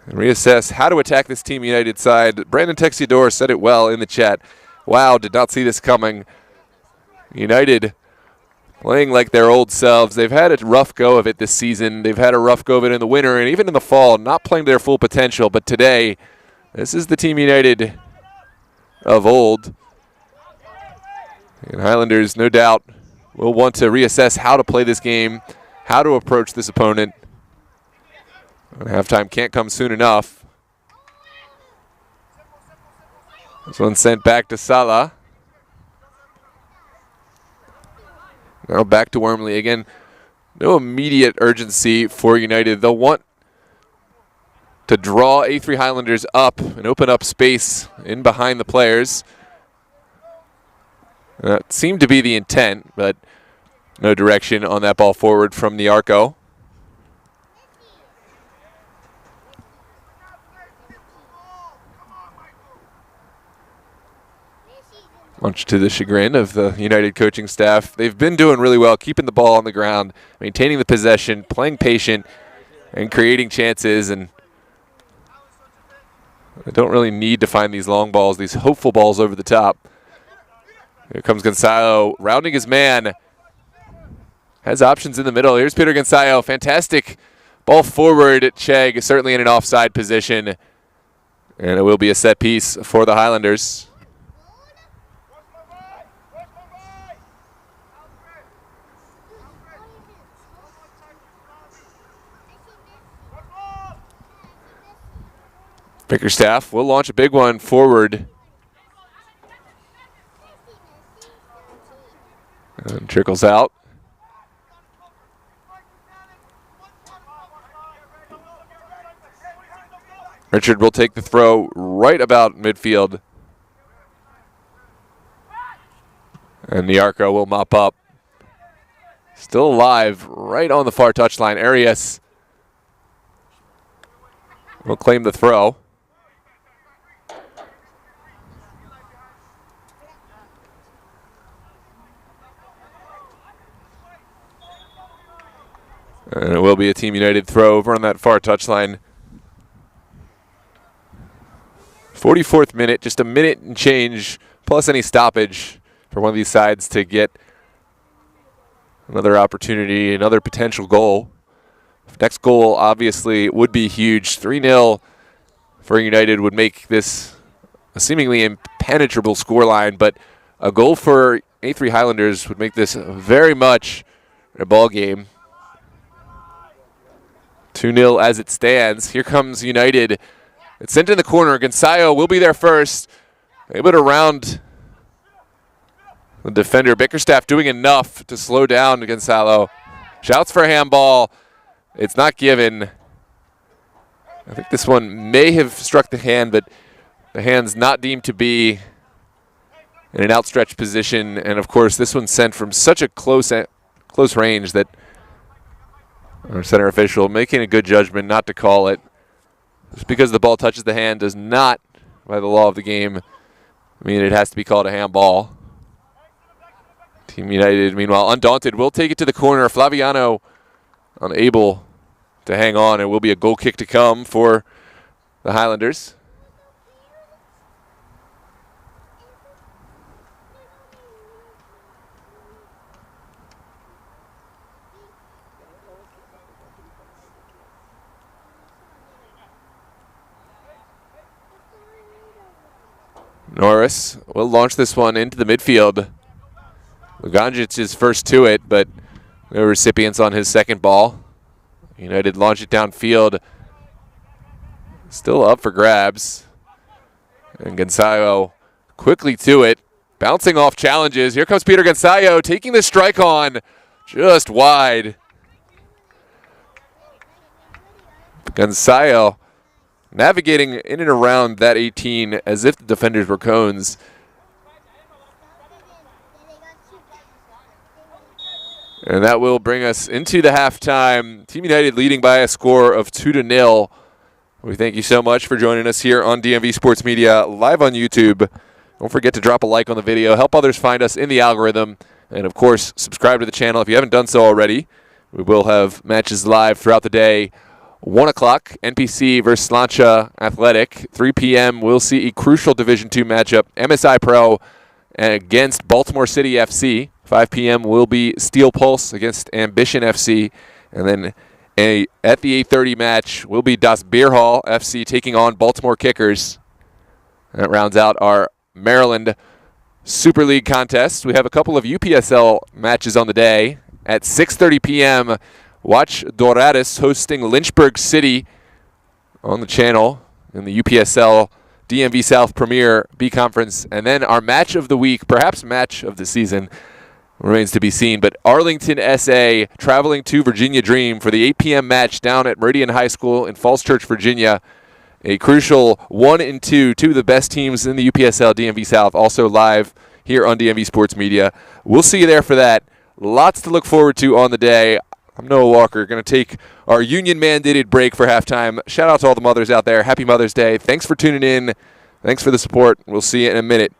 S1: and reassess how to attack this Team United side. Brandon Texiador said it well in the chat. Wow, did not see this coming. United playing like their old selves. They've had a rough go of it this season. They've had a rough go of it in the winter and even in the fall, not playing to their full potential. But today, this is the Team United of old. And Highlanders, no doubt, will want to reassess how to play this game, how to approach this opponent. And halftime can't come soon enough. This one sent back to Salah. Now back to Wormley. Again, no immediate urgency for United. They'll want to draw A3 Highlanders up and open up space in behind the players. That seemed to be the intent, but no direction on that ball forward from the Arco. Much to the chagrin of the United coaching staff. They've been doing really well, keeping the ball on the ground, maintaining the possession, playing patient, and creating chances. And they don't really need to find these long balls, these hopeful balls over the top. Here comes Gonzalo, rounding his man. Has options in the middle. Here's Peter Gonzalo, fantastic ball forward. Chegg certainly in an offside position. And it will be a set piece for the Highlanders. Bickerstaff will launch a big one forward. And trickles out. Richard will take the throw right about midfield. And the Arco will mop up. Still alive right on the far touchline. Arias will claim the throw. And it will be a Team United throw over on that far touchline. 44th minute, just a minute and change, plus any stoppage for one of these sides to get another opportunity, another potential goal. Next goal, obviously, would be huge. 3-0 for United would make this a seemingly impenetrable scoreline, but a goal for A3 Highlanders would make this very much a ball game. 2-0 as it stands. Here comes United. It's sent in the corner. Gonzalo will be there first. Able to round the defender. Bickerstaff doing enough to slow down Gonzalo. Shouts for a handball. It's not given. I think this one may have struck the hand, but the hand's not deemed to be in an outstretched position. And, of course, this one's sent from such a close range that our center official making a good judgment not to call it. Just because the ball touches the hand does not, by the law of the game, mean it has to be called a handball. Team United, meanwhile, undaunted, will take it to the corner. Flaviano unable to hang on. It will be a goal kick to come for the Highlanders. Norris will launch this one into the midfield. Luganjic is first to it, but no recipients on his second ball. United launch it downfield. Still up for grabs. And Gonzalo quickly to it. Bouncing off challenges. Here comes Peter Gonzalo taking the strike on just wide. Gonzalo navigating in and around that 18 as if the defenders were cones. And that will bring us into the halftime. Team United leading by a score of 2-0. We thank you so much for joining us here on DMV Sports Media, live on YouTube. Don't forget to drop a like on the video. Help others find us in the algorithm. And, of course, subscribe to the channel if you haven't done so already. We will have matches live throughout the day. 1 o'clock, NPC versus Slancha Athletic. 3 p.m., we'll see a crucial Division II matchup, MSI Pro against Baltimore City FC. 5 p.m. will be Steel Pulse against Ambition FC. And then at the 8:30 match will be Das Bierhall FC taking on Baltimore Kickers. That rounds out our Maryland Super League contest. We have a couple of UPSL matches on the day. At 6:30 p.m., watch Dorados hosting Lynchburg City on the channel in the UPSL DMV South Premier B Conference. And then our match of the week, perhaps match of the season, remains to be seen. But Arlington SA traveling to Virginia Dream for the 8 p.m. match down at Meridian High School in Falls Church, Virginia. A crucial 1 and 2, two of the best teams in the UPSL DMV South, also live here on DMV Sports Media. We'll see you there for that. Lots to look forward to on the day. I'm Noah Walker, going to take our union-mandated break for halftime. Shout out to all the mothers out there. Happy Mother's Day. Thanks for tuning in. Thanks for the support. We'll see you in a minute.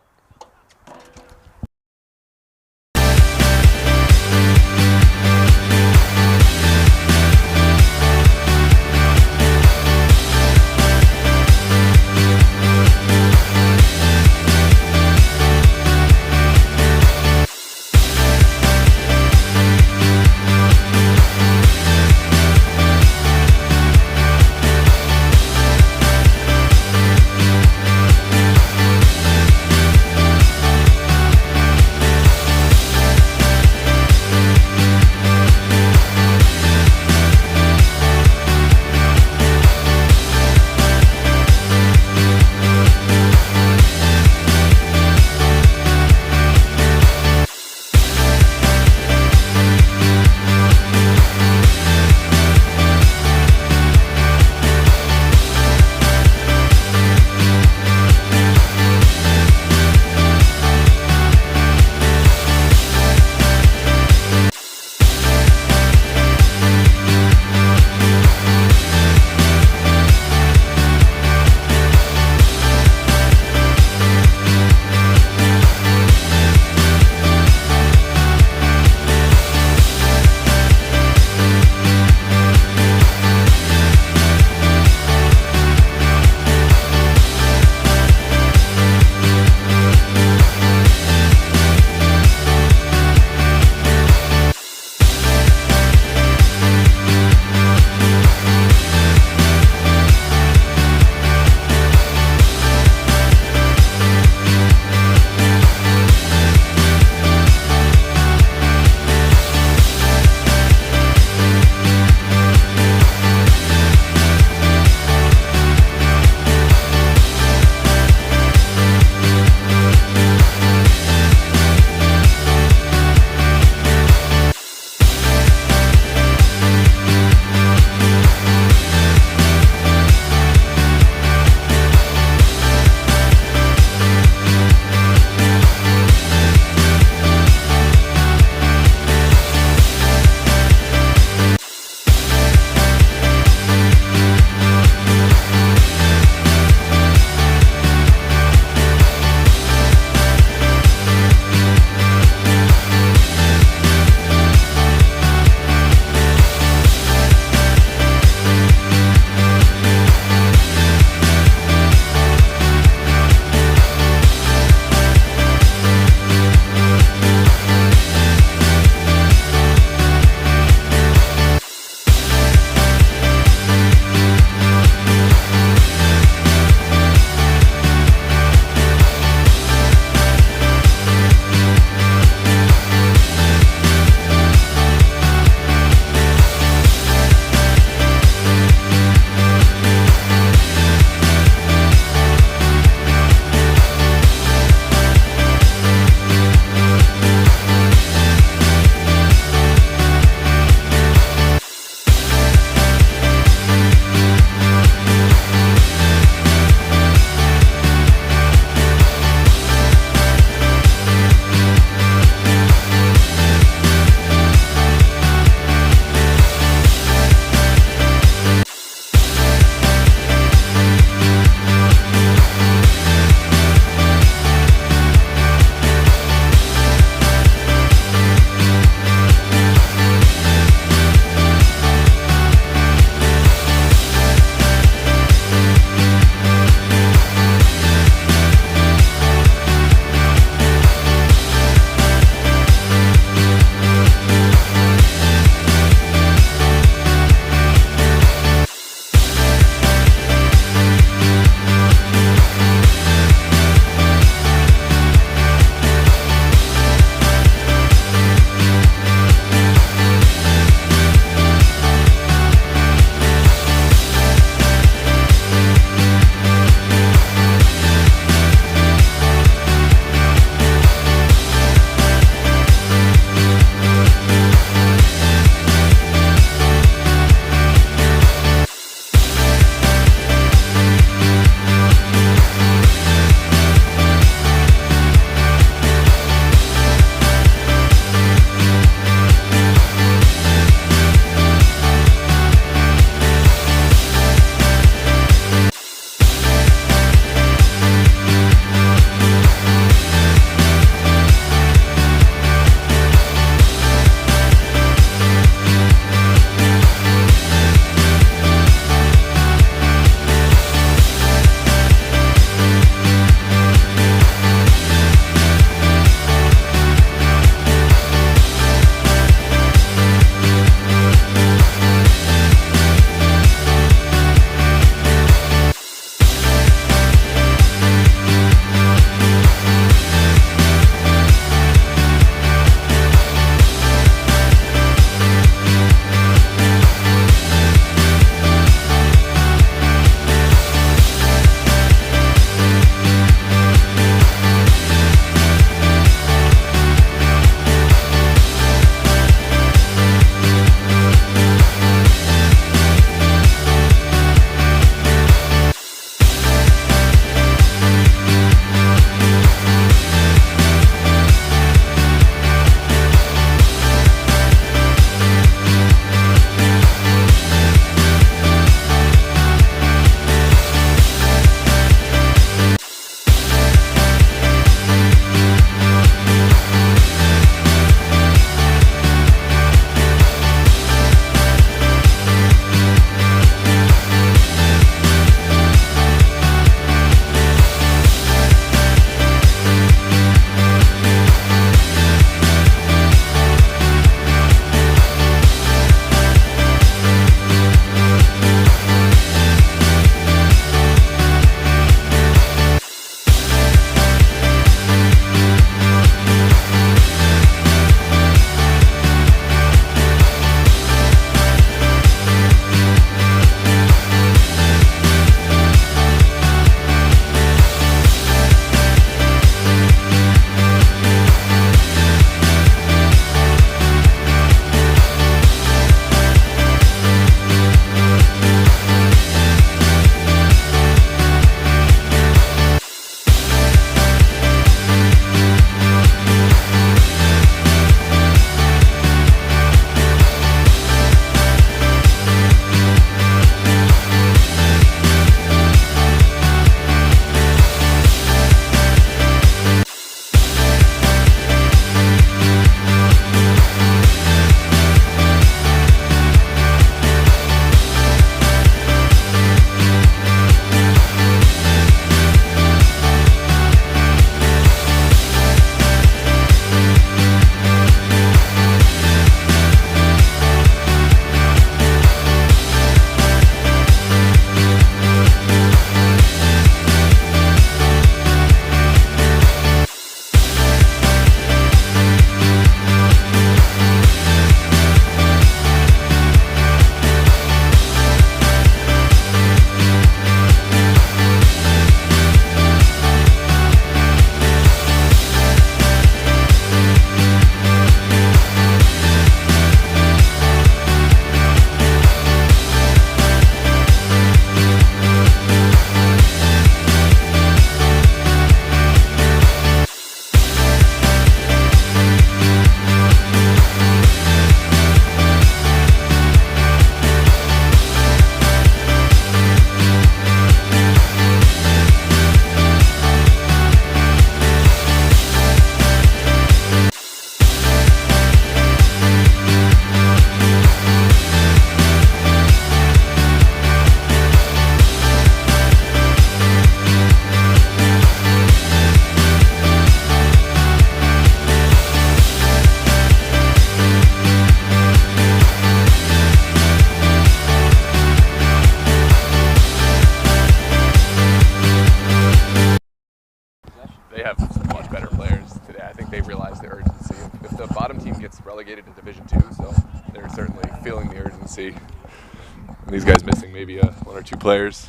S1: Our two players.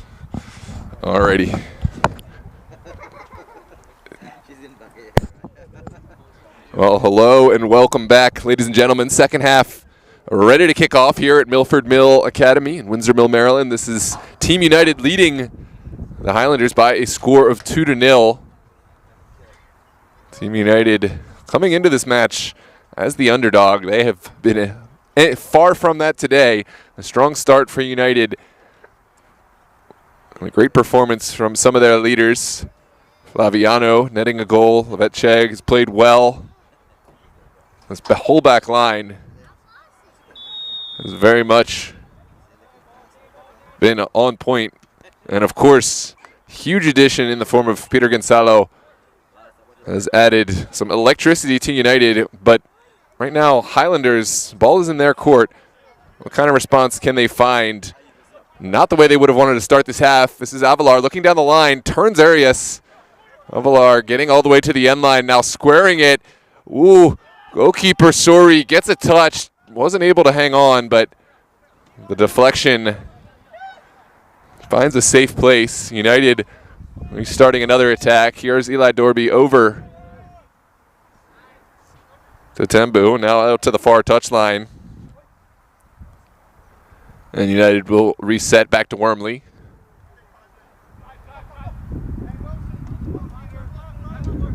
S1: Alrighty. Well, hello and welcome back, ladies and gentlemen. Second half ready to kick off here at Milford Mill Academy in Windsor Mill, Maryland. This is Team United leading the Highlanders by a score of 2-0. Team United coming into this match as the underdog. They have been far from that today. A strong start for United. A great performance from some of their leaders. Flaviano netting a goal. Levetcheg has played well. This whole back line has very much been on point. And of course, huge addition in the form of Peter Gonzalo has added some electricity to United. But right now, Highlanders, ball is in their court. What kind of response can they find? Not the way they would have wanted to start this half. This is Avalar looking down the line, turns Arias. Avalar getting all the way to the end line, now squaring it. Ooh, goalkeeper Sori gets a touch. Wasn't able to hang on, but the deflection finds a safe place. United restarting another attack. Here's Eli Dorby over to Tembu, now out to the far touchline. And United will reset back to Wormley.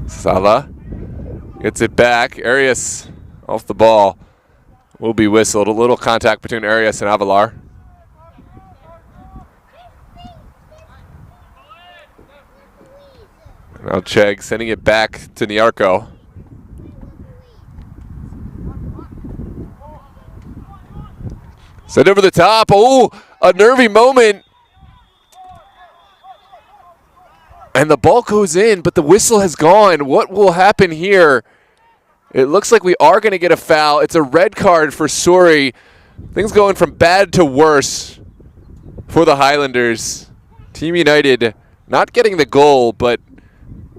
S1: Salah gets it back. Arias off the ball. Will be whistled. A little contact between Arias and Avalar. Now Chegg sending it back to Niarco. Send over the top. Oh, a nervy moment. And the ball goes in, but the whistle has gone. What will happen here? It looks like we are going to get a foul. It's a red card for Sori. Things going from bad to worse for the Highlanders. Team United not getting the goal, but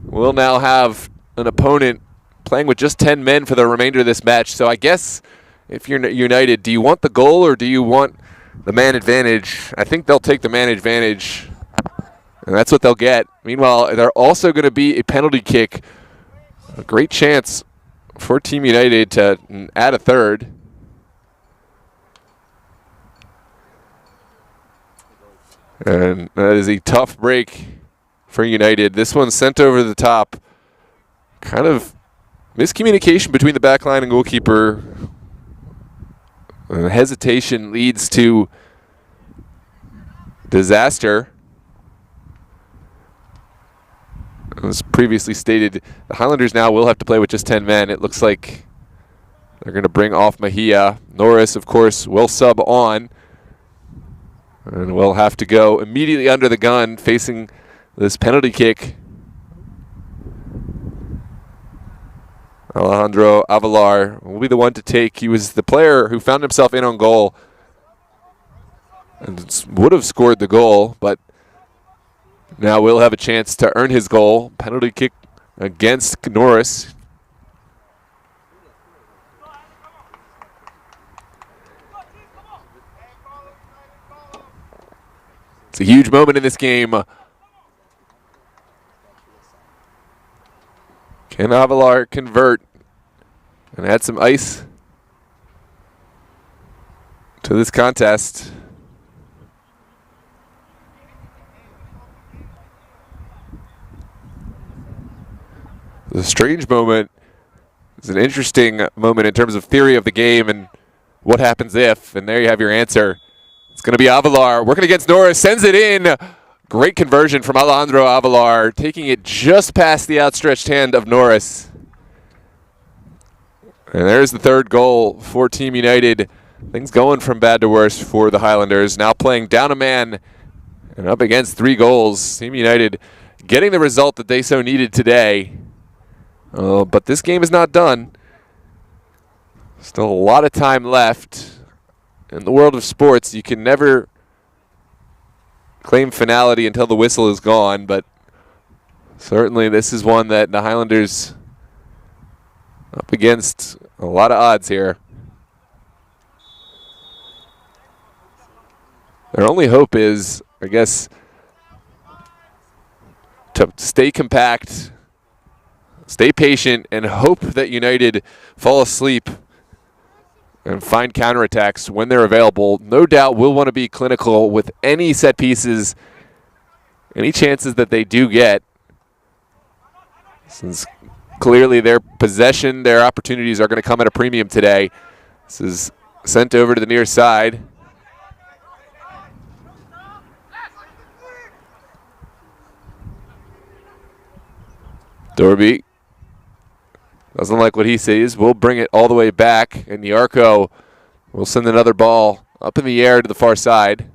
S1: will now have an opponent playing with just 10 men for the remainder of this match. So I guess if you're United, do you want the goal or do you want the man advantage? I think they'll take the man advantage, and that's what they'll get. Meanwhile, they're also going to be a penalty kick. A great chance for Team United to add a third. And that is a tough break for United. This one's sent over the top. Kind of miscommunication between the back line and goalkeeper. Hesitation leads to disaster. As previously stated, the Highlanders now will have to play with just 10 men. It looks like they're going to bring off Mejia. Norris, of course, will sub on. And will have to go immediately under the gun facing this penalty kick. Alejandro Avalar will be the one to take. He was the player who found himself in on goal and would have scored the goal, but now will have a chance to earn his goal. Penalty kick against Norris. It's a huge moment in this game. Can Avalar convert and add some ice to this contest? It's a strange moment. It's an interesting moment in terms of theory of the game and what happens if. And there you have your answer. It's going to be Avalar working against Norris, sends it in. Great conversion from Alejandro Avalar, taking it just past the outstretched hand of Norris. And there's the third goal for Team United. Things going from bad to worse for the Highlanders. Now playing down a man and up against 3 goals. Team United getting the result that they so needed today. But this game is not done. Still a lot of time left. In the world of sports, you can never claim finality until the whistle is gone, but certainly this is one that the Highlanders up against a lot of odds here. Their only hope is I guess, to stay compact, stay patient, and hope that United fall asleep and find counterattacks when they're available. No doubt we'll want to be clinical with any set pieces, any chances that they do get, since clearly their possession, their opportunities are going to come at a premium today. This is sent over to the near side. Dorby doesn't like what he sees. We'll bring it all the way back, and Yarko will send another ball up in the air to the far side.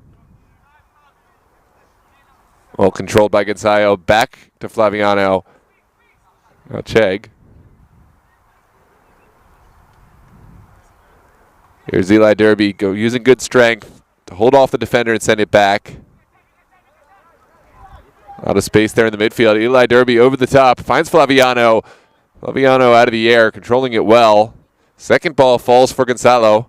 S1: Well controlled by Gonzayo. Back to Flaviano. Now Chegg. Here's Eli Derby using good strength to hold off the defender and send it back. Out of space there in the midfield. Eli Derby over the top. Finds Flaviano. Flaviano out of the air, controlling it well. Second ball falls for Gonzalo.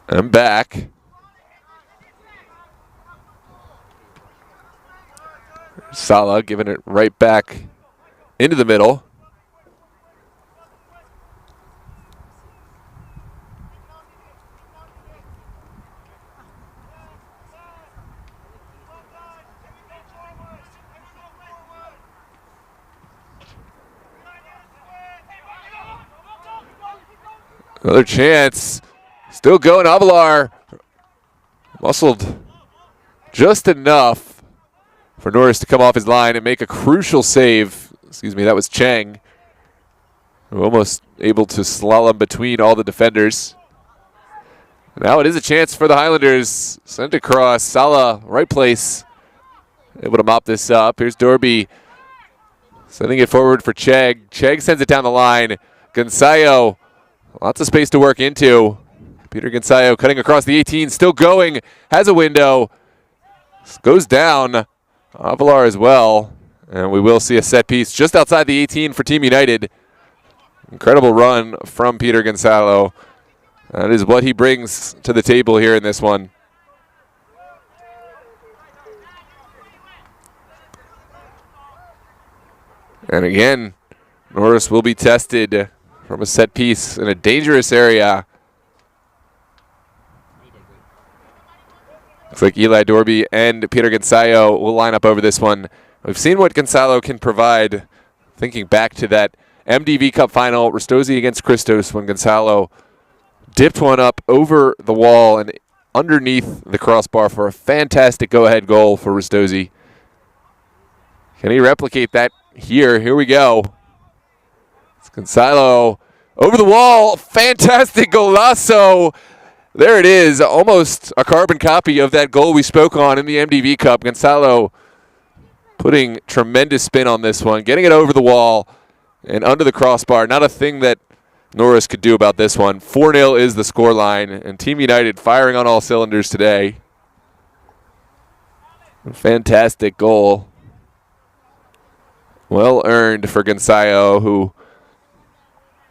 S1: And back. Sala giving it right back into the middle. Another chance. Still going. Avalar muscled just enough for Norris to come off his line and make a crucial save. Excuse me, that was Chang. Almost able to slalom between all the defenders. Now it is a chance for the Highlanders. Sent across. Sala, right place. Able to mop this up. Here's Dorby sending it forward for Chegg. Chegg sends it down the line. Gonzayo, lots of space to work into. Peter Gonzayo cutting across the 18, still going, has a window, goes down. Avalar as well, and we will see a set piece just outside the 18 for Team United. Incredible run from Peter Gonzalo. That is what he brings to the table here in this one. And again, Norris will be tested from a set piece in a dangerous area. Looks like Eli Dorby and Peter Gonzayo will line up over this one. We've seen what Gonzalo can provide, thinking back to that MDV Cup final, Rastosi against Christos, when Gonzalo dipped one up over the wall and underneath the crossbar for a fantastic go-ahead goal for Rastosi. Can he replicate that here? Here we go. It's Gonzalo over the wall. Fantastic golazo. There it is, almost a carbon copy of that goal we spoke on in the MDV Cup. Gonzalo putting tremendous spin on this one, getting it over the wall and under the crossbar. Not a thing that Norris could do about this one. 4-0 is the scoreline, and Team United firing on all cylinders today. Fantastic goal. Well earned for Gonzayo, who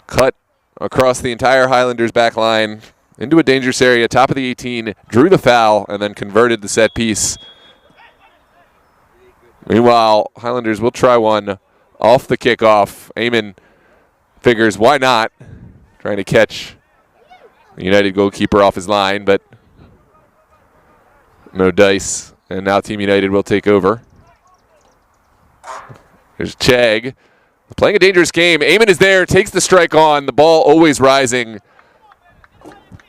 S1: cut across the entire Highlanders back line into a dangerous area, top of the 18, drew the foul, and then converted the set piece. Meanwhile, Highlanders will try one off the kickoff. Eamon figures, why not? Trying to catch the United goalkeeper off his line, but no dice. And now Team United will take over. There's Chegg, playing a dangerous game. Eamon is there, takes the strike on, the ball always rising.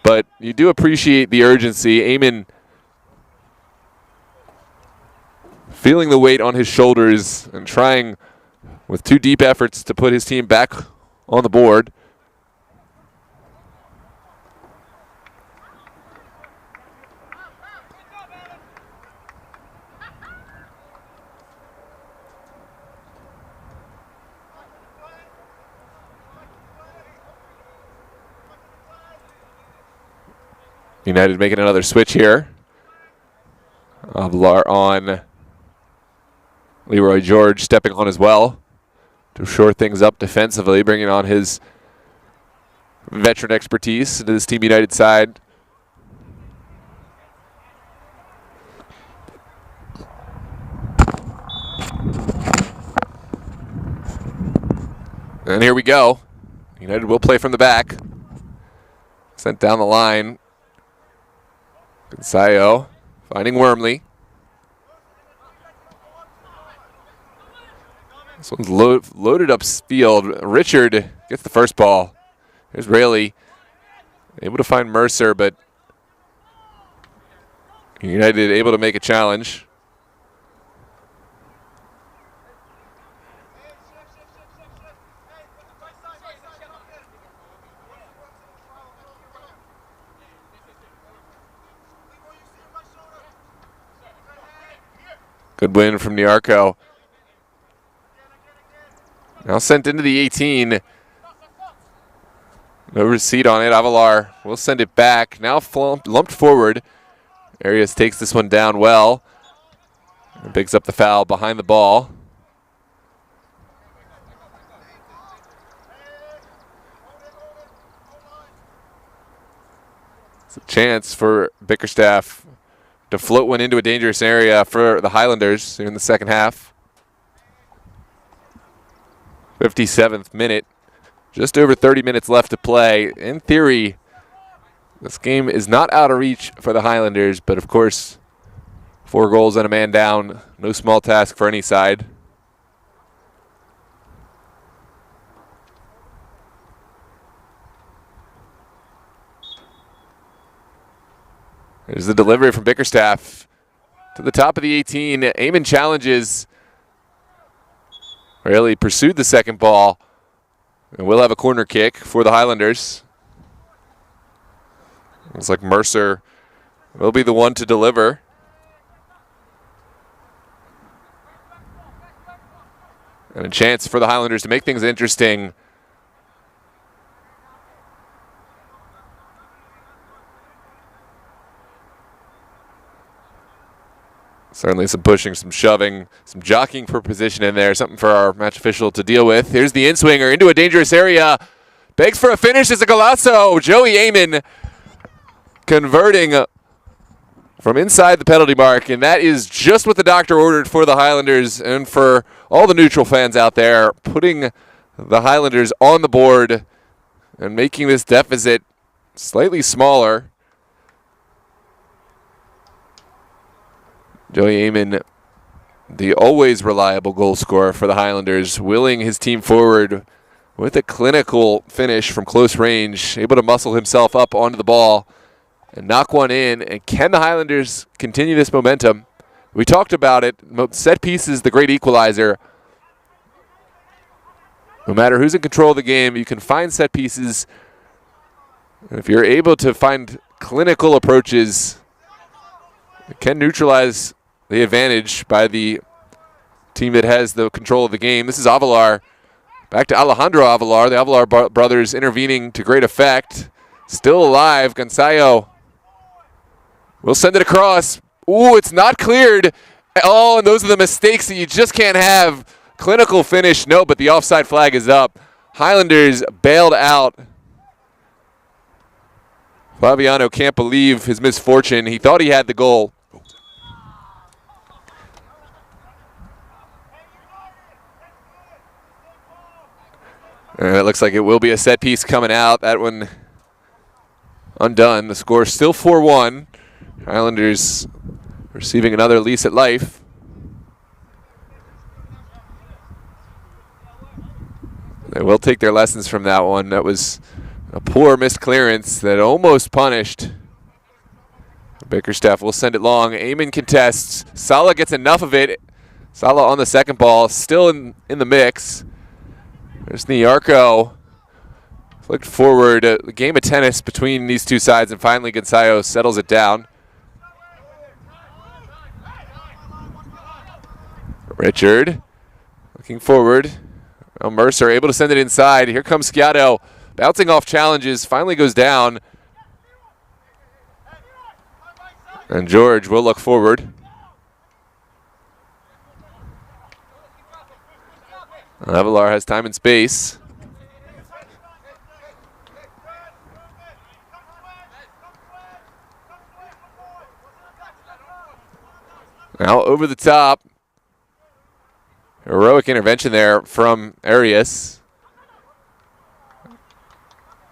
S1: But you do appreciate the urgency. Eamon feeling the weight on his shoulders and trying with two deep efforts to put his team back on the board. United making another switch here. Avalar on. Leroy George stepping on as well to shore things up defensively, bringing on his veteran expertise into this Team United side. And here we go. United will play from the back. Sent down the line. Gonzayo finding Wormley. This one's loaded up field. Richard gets the first ball. Here's Rayleigh. Able to find Mercer, but United able to make a challenge. Good win from Niarco. Now sent into the 18. No receipt on it. Avalar will send it back. Now lumped forward. Arias takes this one down well. And picks up the foul behind the ball. It's a chance for Bickerstaff to float one into a dangerous area for the Highlanders in the second half. 57th minute. Just over 30 minutes left to play. In theory, this game is not out of reach for the Highlanders, but of course, 4 goals and a man down. No small task for any side. There's the delivery from Bickerstaff to the top of the 18. Eamon challenges. Rayleigh pursued the second ball. And we'll have a corner kick for the Highlanders. Looks like Mercer will be the one to deliver. And a chance for the Highlanders to make things interesting. Certainly some pushing, some shoving, some jockeying for position in there. Something for our match official to deal with. Here's the in-swinger into a dangerous area. Begs for a finish as a golazo. Joey Eamon converting from inside the penalty mark. And that is just what the doctor ordered for the Highlanders and for all the neutral fans out there. Putting the Highlanders on the board and making this deficit slightly smaller. Joey Eamon, the always reliable goal scorer for the Highlanders, willing his team forward with a clinical finish from close range, able to muscle himself up onto the ball and knock one in. And can the Highlanders continue this momentum? We talked about it. Set pieces, the great equalizer. No matter who's in control of the game, you can find set pieces. And if you're able to find clinical approaches, it can neutralize the advantage by the team that has the control of the game. This is Avalar. Back to Alejandro Avalar. The Avalar brothers intervening to great effect. Still alive. Gonzayo will send it across. Ooh, it's not cleared. Oh, and those are the mistakes that you just can't have. Clinical finish, no, but the offside flag is up. Highlanders bailed out. Fabiano can't believe his misfortune. He thought he had the goal. And it looks like it will be a set piece coming out. That one undone. The score is still 4-1. Highlanders receiving another lease at life. They will take their lessons from that one. That was a poor missed clearance that almost punished. Bickerstaff will send it long. Eamon contests. Sala gets enough of it. Sala on the second ball, still in the mix. There's Niarco. Flicked forward. A game of tennis between these two sides, and finally Gonzayo settles it down. Richard looking forward. Well, Mercer able to send it inside. Here comes Sciato. Bouncing off challenges. Finally goes down. And George will look forward. Avalar has time and space. Now over the top. Heroic intervention there from Arias.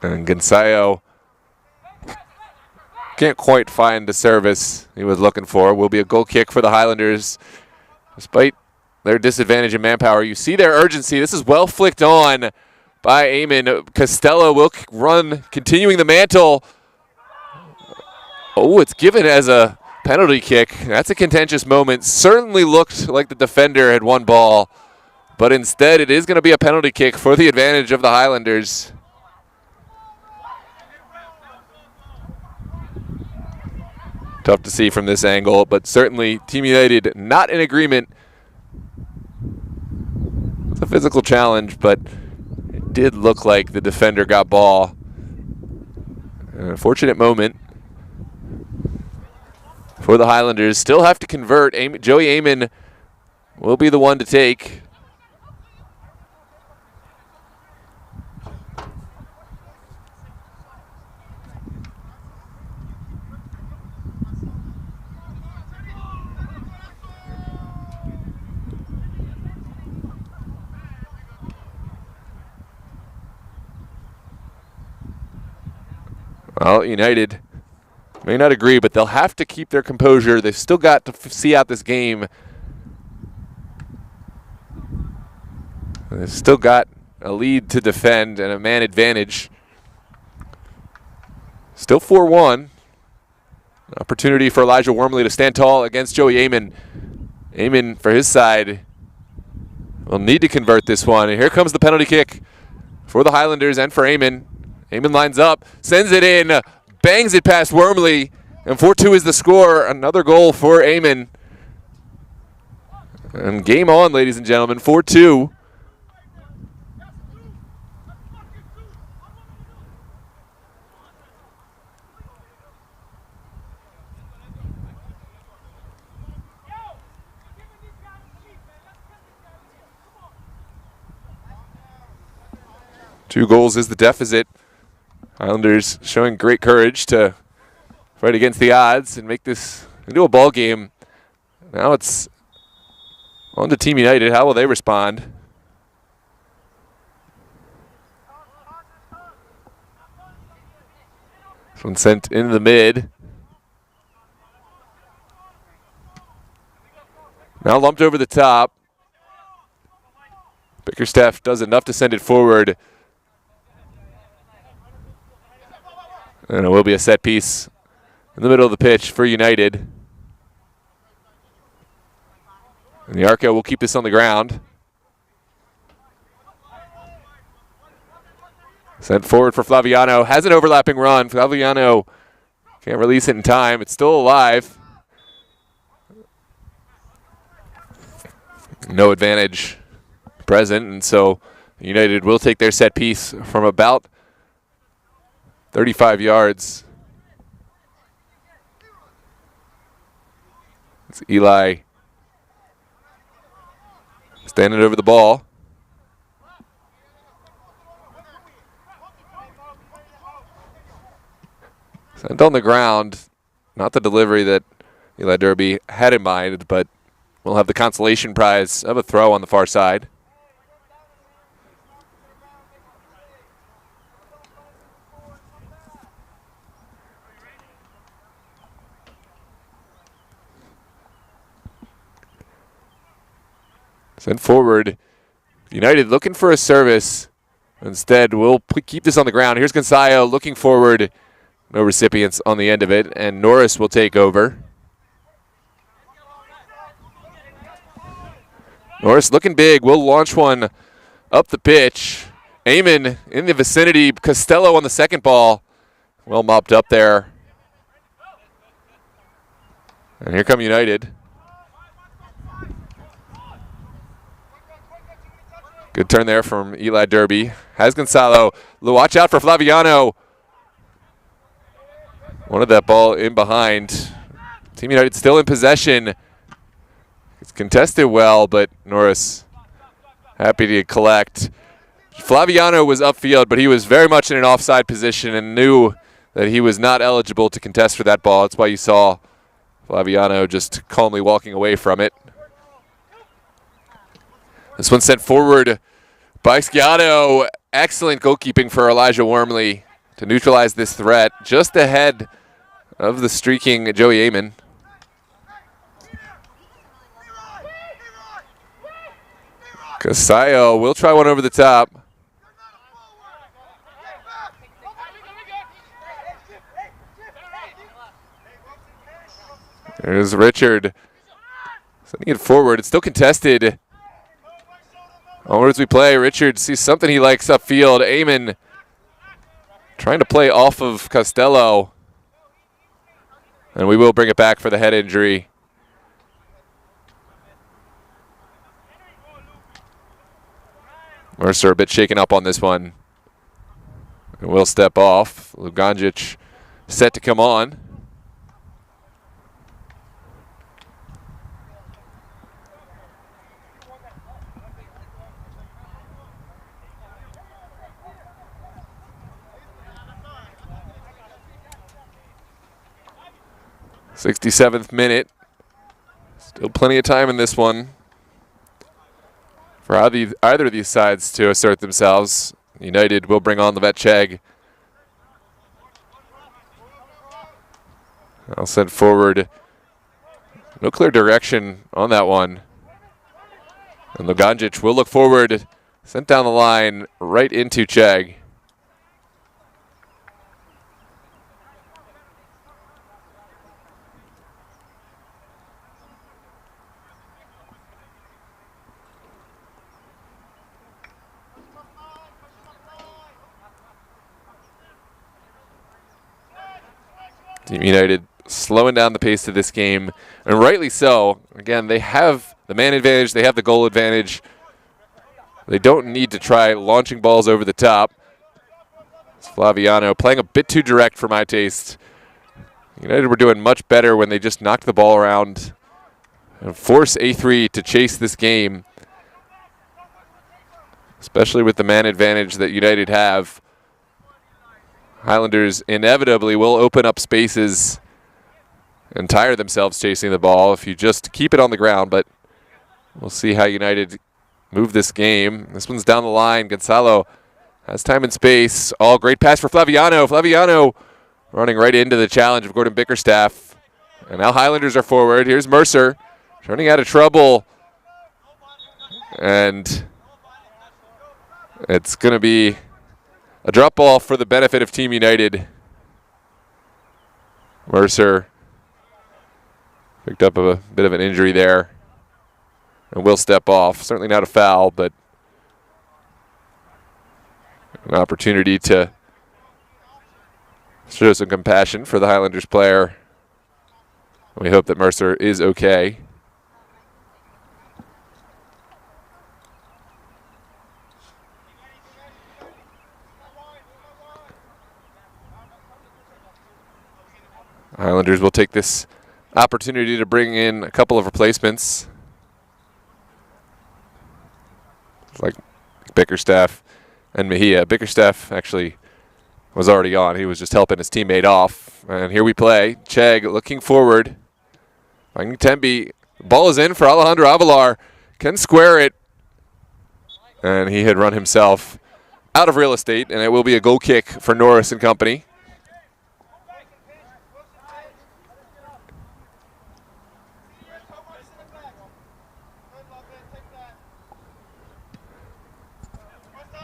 S1: And Gonzalo can't quite find the service he was looking for. Will be a goal kick for the Highlanders. Despite their disadvantage in manpower, you see their urgency. This is well flicked on by Eamon. Costello will run, continuing the mantle. Oh, it's given as a penalty kick. That's a contentious moment. Certainly looked like the defender had won ball, but instead it is going to be a penalty kick for the advantage of the Highlanders. Tough to see from this angle, but certainly Team United not in agreement. It's a physical challenge, but it did look like the defender got ball. An unfortunate moment for the Highlanders. Still have to convert. Joey Eamon will be the one to take. Well, United may not agree, but they'll have to keep their composure. They've still got to see out this game. They've still got a lead to defend and a man advantage. Still 4-1. Opportunity for Elijah Wormley to stand tall against Joey Eamon. Eamon, for his side, will need to convert this one. And here comes the penalty kick for the Highlanders and for Eamon. Eamon lines up, sends it in, bangs it past Wormley, and 4-2 is the score. Another goal for Eamon. And game on, ladies and gentlemen, 4-2. Two goals is the deficit. Highlanders showing great courage to fight against the odds and make this into a ball game. Now it's on to Team United. How will they respond? This one sent into the mid. Now lumped over the top. Bickerstaff does enough to send it forward. And it will be a set piece in the middle of the pitch for United. And the Arco will keep this on the ground. Sent forward for Flaviano. Has an overlapping run. Flaviano can't release it in time. It's still alive. No advantage present, and so United will take their set piece from about 35 yards. It's Eli standing over the ball. Sent on the ground. Not the delivery that Eli Derby had in mind, but we'll have the consolation prize of a throw on the far side. Sent forward. United looking for a service. Instead, we'll keep this on the ground. Here's Gonzalo looking forward. No recipients on the end of it, and Norris will take over. Norris looking big. We'll launch one up the pitch. Eamon in the vicinity. Costello on the second ball. Well mopped up there. And here come United. Good turn there from Eli Derby. Has Gonzalo. Watch out for Flaviano. Wanted that ball in behind. Team United still in possession. It's contested well, but Norris happy to collect. Flaviano was upfield, but he was very much in an offside position and knew that he was not eligible to contest for that ball. That's why you saw Flaviano just calmly walking away from it. This one sent forward by Sciotto. Excellent goalkeeping for Elijah Wormley to neutralize this threat just ahead of the streaking Joey Amon. Casayo will try one over the top. There's Richard sending it forward. It's still contested. Onwards we play. Richard sees something he likes upfield. Amon trying to play off of Costello. And we will bring it back for the head injury. Mercer a bit shaken up on this one. And will step off. Luganjic set to come on. '67th minute. Still plenty of time in this one for either of these sides to assert themselves. United will bring on Levetcheg. I'll send forward. No clear direction on that one. And Luganjic will look forward. Sent down the line right into Chegg. Team United slowing down the pace of this game, and rightly so. Again, they have the man advantage, they have the goal advantage. They don't need to try launching balls over the top. It's Flaviano playing a bit too direct for my taste. United were doing much better when they just knocked the ball around and force A3 to chase this game, especially with the man advantage that United have. Highlanders inevitably will open up spaces and tire themselves chasing the ball if you just keep it on the ground, but we'll see how United move this game. This one's down the line. Gonzalo has time and space. Oh, great pass for Flaviano. Flaviano running right into the challenge of Gordon Bickerstaff. And now Highlanders are forward. Here's Mercer turning out of trouble. And it's going to be a drop ball for the benefit of Team United. Mercer picked up a bit of an injury there and will step off. Certainly not a foul, but an opportunity to show some compassion for the Highlanders player. We hope that Mercer is okay. Highlanders will take this opportunity to bring in a couple of replacements, like Bickerstaff and Mejia. Bickerstaff actually was already on. He was just helping his teammate off. And here we play. Chegg looking forward. Finding Tembe. The ball is in for Alejandro Avalar. Can square it. And he had run himself out of real estate, and it will be a goal kick for Norris and company.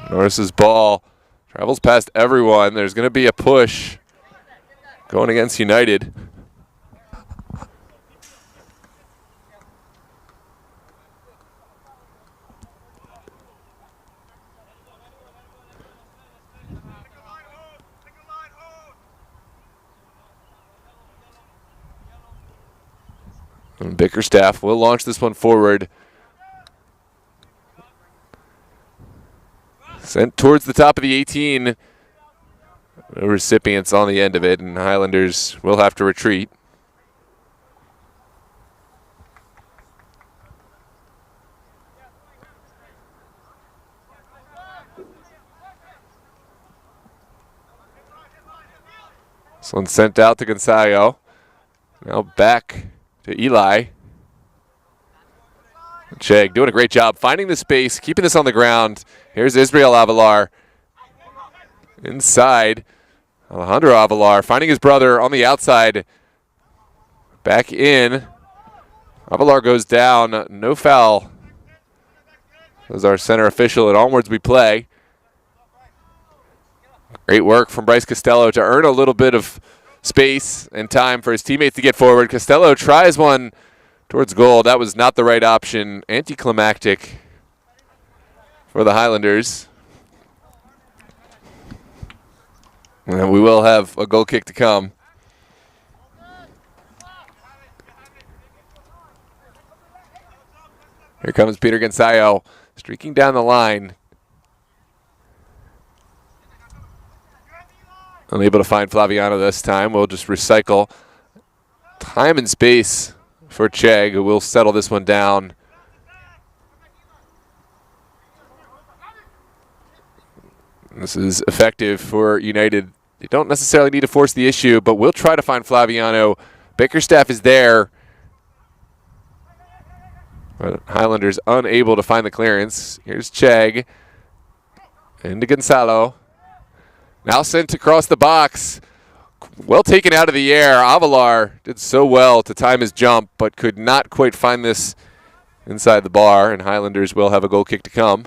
S1: Norris's ball travels past everyone. There's going to be a push going against United. And Bickerstaff will launch this one forward. Sent towards the top of the 18. No recipients on the end of it, and Highlanders will have to retreat. This one sent out to Gonzalo. Now back to Eli. Chegg doing a great job finding the space, keeping this on the ground. Here's Israel Avalar. Inside, Alejandro Avalar finding his brother on the outside. Back in. Avalar goes down. No foul. As our center official, and onwards we play. Great work from Bryce Costello to earn a little bit of space and time for his teammates to get forward. Costello tries one towards goal. That was not the right option. Anticlimactic for the Highlanders. And we will have a goal kick to come. Here comes Peter Gonzayo, streaking down the line. Unable to find Flaviano this time. We'll just recycle time and space for Chegg, who will settle this one down. This is effective for United. They don't necessarily need to force the issue, but we'll try to find Flaviano. Bickerstaff is there. But Highlanders unable to find the clearance. Here's Chegg. Into Gonzalo. Now sent across the box. Well taken out of the air. Avalar did so well to time his jump, but could not quite find this inside the bar, and Highlanders will have a goal kick to come.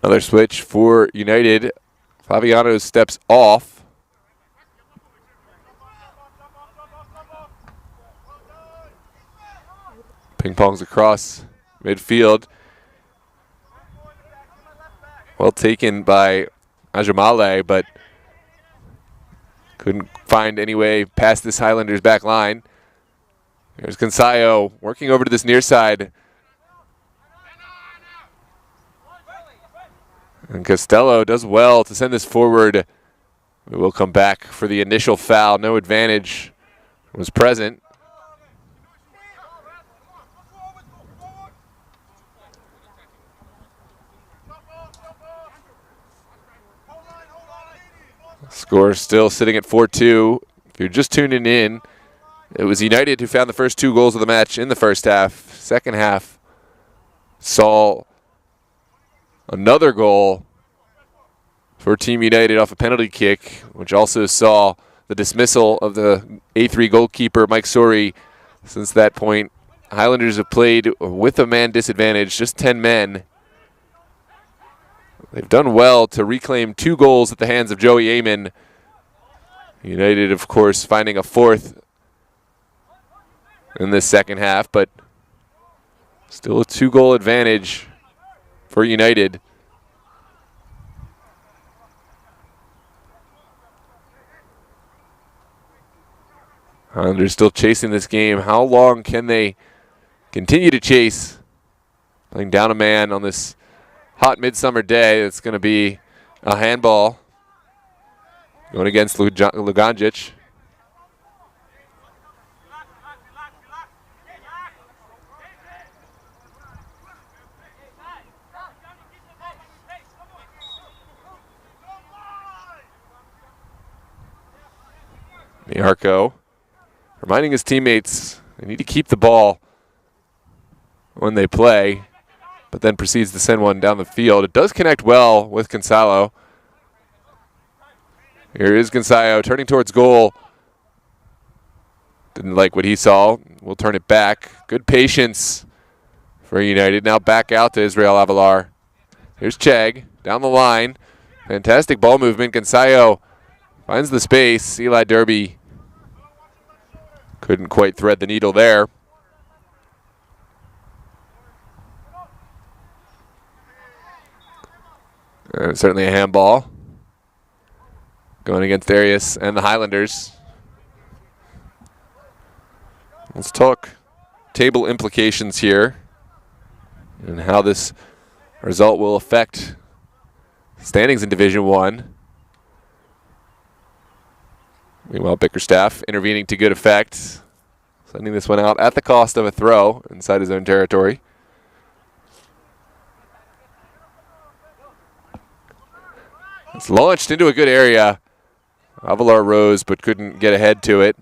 S1: Another switch for United. Fabiano steps off. Ping pongs across midfield. Well taken by Ajamale, but couldn't find any way past this Highlanders back line. Here's Gonzayo working over to this near side. And Costello does well to send this forward. We will come back for the initial foul. No advantage was present. Score still sitting at 4-2. If you're just tuning in, it was United who found the first 2 goals of the match in the first half. Second half saw another goal for Team United off a penalty kick, which also saw the dismissal of the A3 goalkeeper, Mike Sori. Since that point, Highlanders have played with a man disadvantage, just 10 men. They've done well to reclaim 2 goals at the hands of Joey Amon. United, of course, finding a 4th in this second half, but still a 2-goal advantage for United. Highlanders still chasing this game. How long can they continue to chase? Playing down a man on this hot midsummer day. It's going to be a handball going against Luganjic. Miarco reminding his teammates they need to keep the ball when they play, but then proceeds to send one down the field. It does connect well with Gonzalo. Here is Gonzalo turning towards goal. Didn't like what he saw. We'll turn it back. Good patience for United. Now back out to Israel Avalar. Here's Chegg down the line. Fantastic ball movement. Gonzalo finds the space. Eli Derby couldn't quite thread the needle there. And certainly a handball going against Arias and the Highlanders. Let's talk table implications here and how this result will affect standings in Division 1. Meanwhile, Bickerstaff intervening to good effect, sending this one out at the cost of a throw inside his own territory. It's launched into a good area. Avalar rose but couldn't get ahead to it.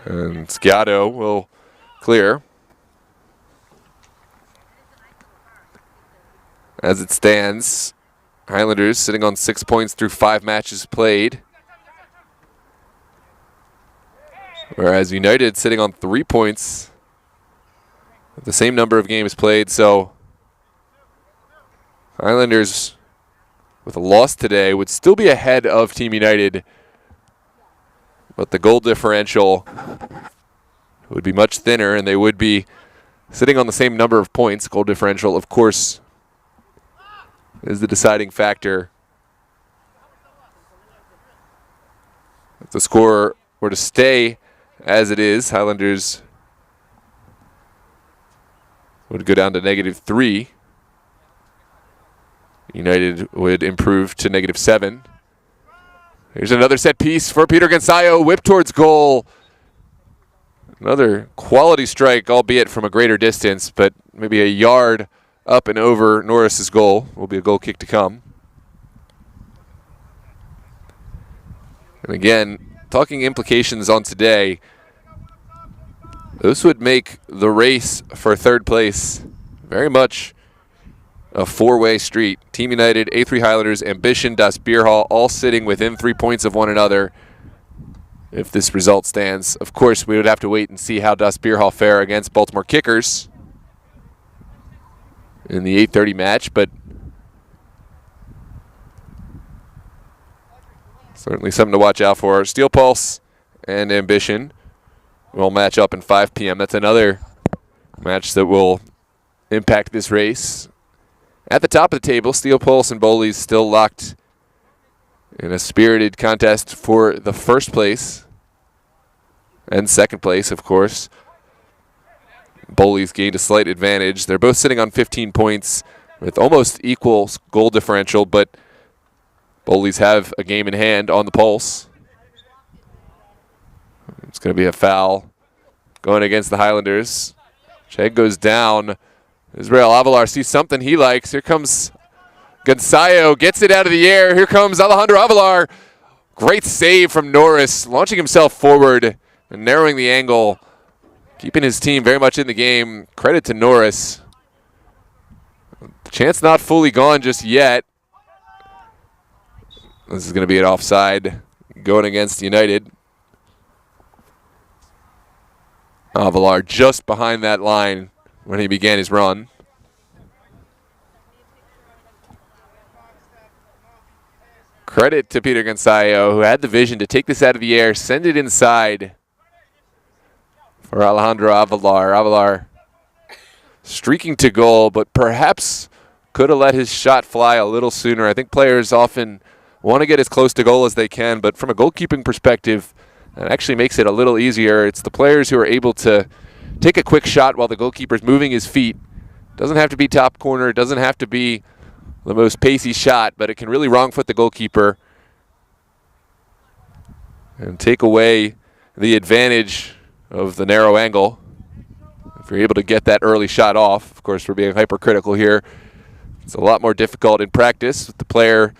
S1: And Sciato will clear. As it stands, Highlanders sitting on 6 points through 5 matches played. Whereas United sitting on 3 points with the same number of games played. So Highlanders with a loss today would still be ahead of Team United, but the goal differential would be much thinner and they would be sitting on the same number of points. Goal differential, of course, is the deciding factor. If the score were to stay as it is, Highlanders would go down to -3. United would improve to -7. Here's another set piece for Peter Gonsayo, whip towards goal. Another quality strike, albeit from a greater distance, but maybe a yard up and over Norris's goal. Will be a goal kick to come. And again, talking implications on today, this would make the race for third place very much a 4-way street. Team United, A3 Highlanders, Ambition, Das Bierhall, all sitting within 3 points of one another. If this result stands, of course, we would have to wait and see how Das Bierhall fare against Baltimore Kickers in the 8:30 match, but certainly something to watch out for. Steel Pulse and Ambition will match up in 5 p.m. That's another match that will impact this race. At the top of the table, Steel Pulse and Bowley's still locked in a spirited contest for the first place and second place, of course. Bowley's gained a slight advantage. They're both sitting on 15 points with almost equal goal differential, but Bowley's have a game in hand on the pulse. It's going to be a foul going against the Highlanders. Chegg goes down. Israel Avalar sees something he likes. Here comes Gonsayo, gets it out of the air. Here comes Alejandro Avalar. Great save from Norris, launching himself forward and narrowing the angle, keeping his team very much in the game. Credit to Norris. Chance not fully gone just yet. This is going to be an offside going against United. Avalar just behind that line when he began his run. Credit to Peter Gonsayo, who had the vision to take this out of the air, send it inside for Alejandro Avalar. Avalar streaking to goal, but perhaps could have let his shot fly a little sooner. I think players often want to get as close to goal as they can, but from a goalkeeping perspective, it actually makes it a little easier. It's the players who are able to take a quick shot while the goalkeeper's moving his feet. Doesn't have to be top corner. It doesn't have to be the most pacey shot, but it can really wrong foot the goalkeeper and take away the advantage of the narrow angle. If you're able to get that early shot off, of course, we're being hypercritical here. It's a lot more difficult in practice with the player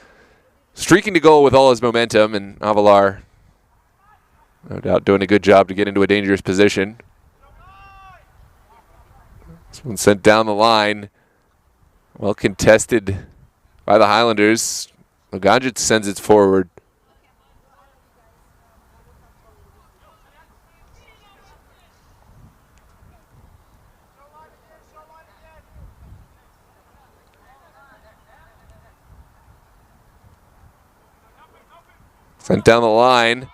S1: streaking to goal with all his momentum, and Avalar, no doubt, doing a good job to get into a dangerous position. This one sent down the line. Well contested by the Highlanders. Loganjic sends it forward. Sent down the line.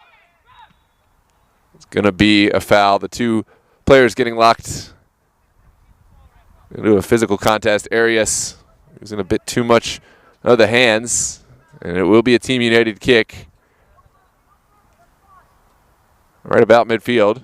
S1: It's going to be a foul. The two players getting locked into a physical contest. Arias using a bit too much of the hands, and it will be a Team United kick right about midfield.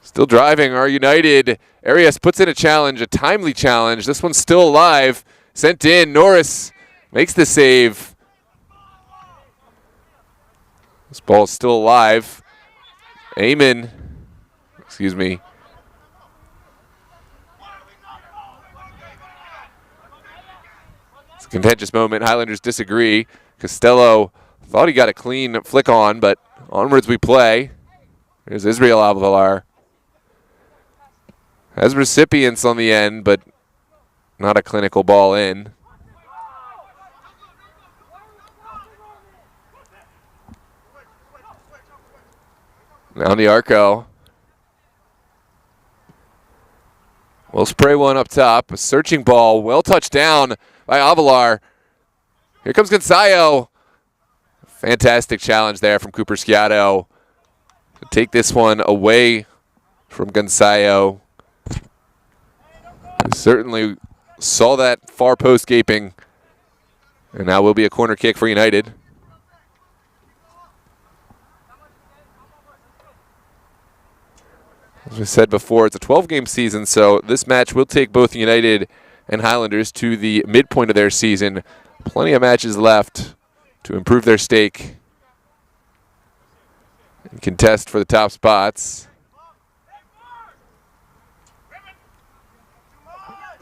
S1: Still driving are United. Arias puts in a challenge, a timely challenge. This one's still alive. Sent in. Norris makes the save. This ball is still alive. It's a contentious moment. Highlanders disagree. Costello thought he got a clean flick on, but onwards we play. Here's Israel Avalar. Has recipients on the end, but not a clinical ball in. Now the Arco. We'll spray one up top. A searching ball, well touched down by Avalar. Here comes Gonzayo. Fantastic challenge there from Cooper Sciato. Take this one away from Gonzayo. Certainly saw that far post gaping. And now will be a corner kick for United. As we said before, it's a 12-game season, so this match will take both United and Highlanders to the midpoint of their season. Plenty of matches left to improve their stake and contest for the top spots.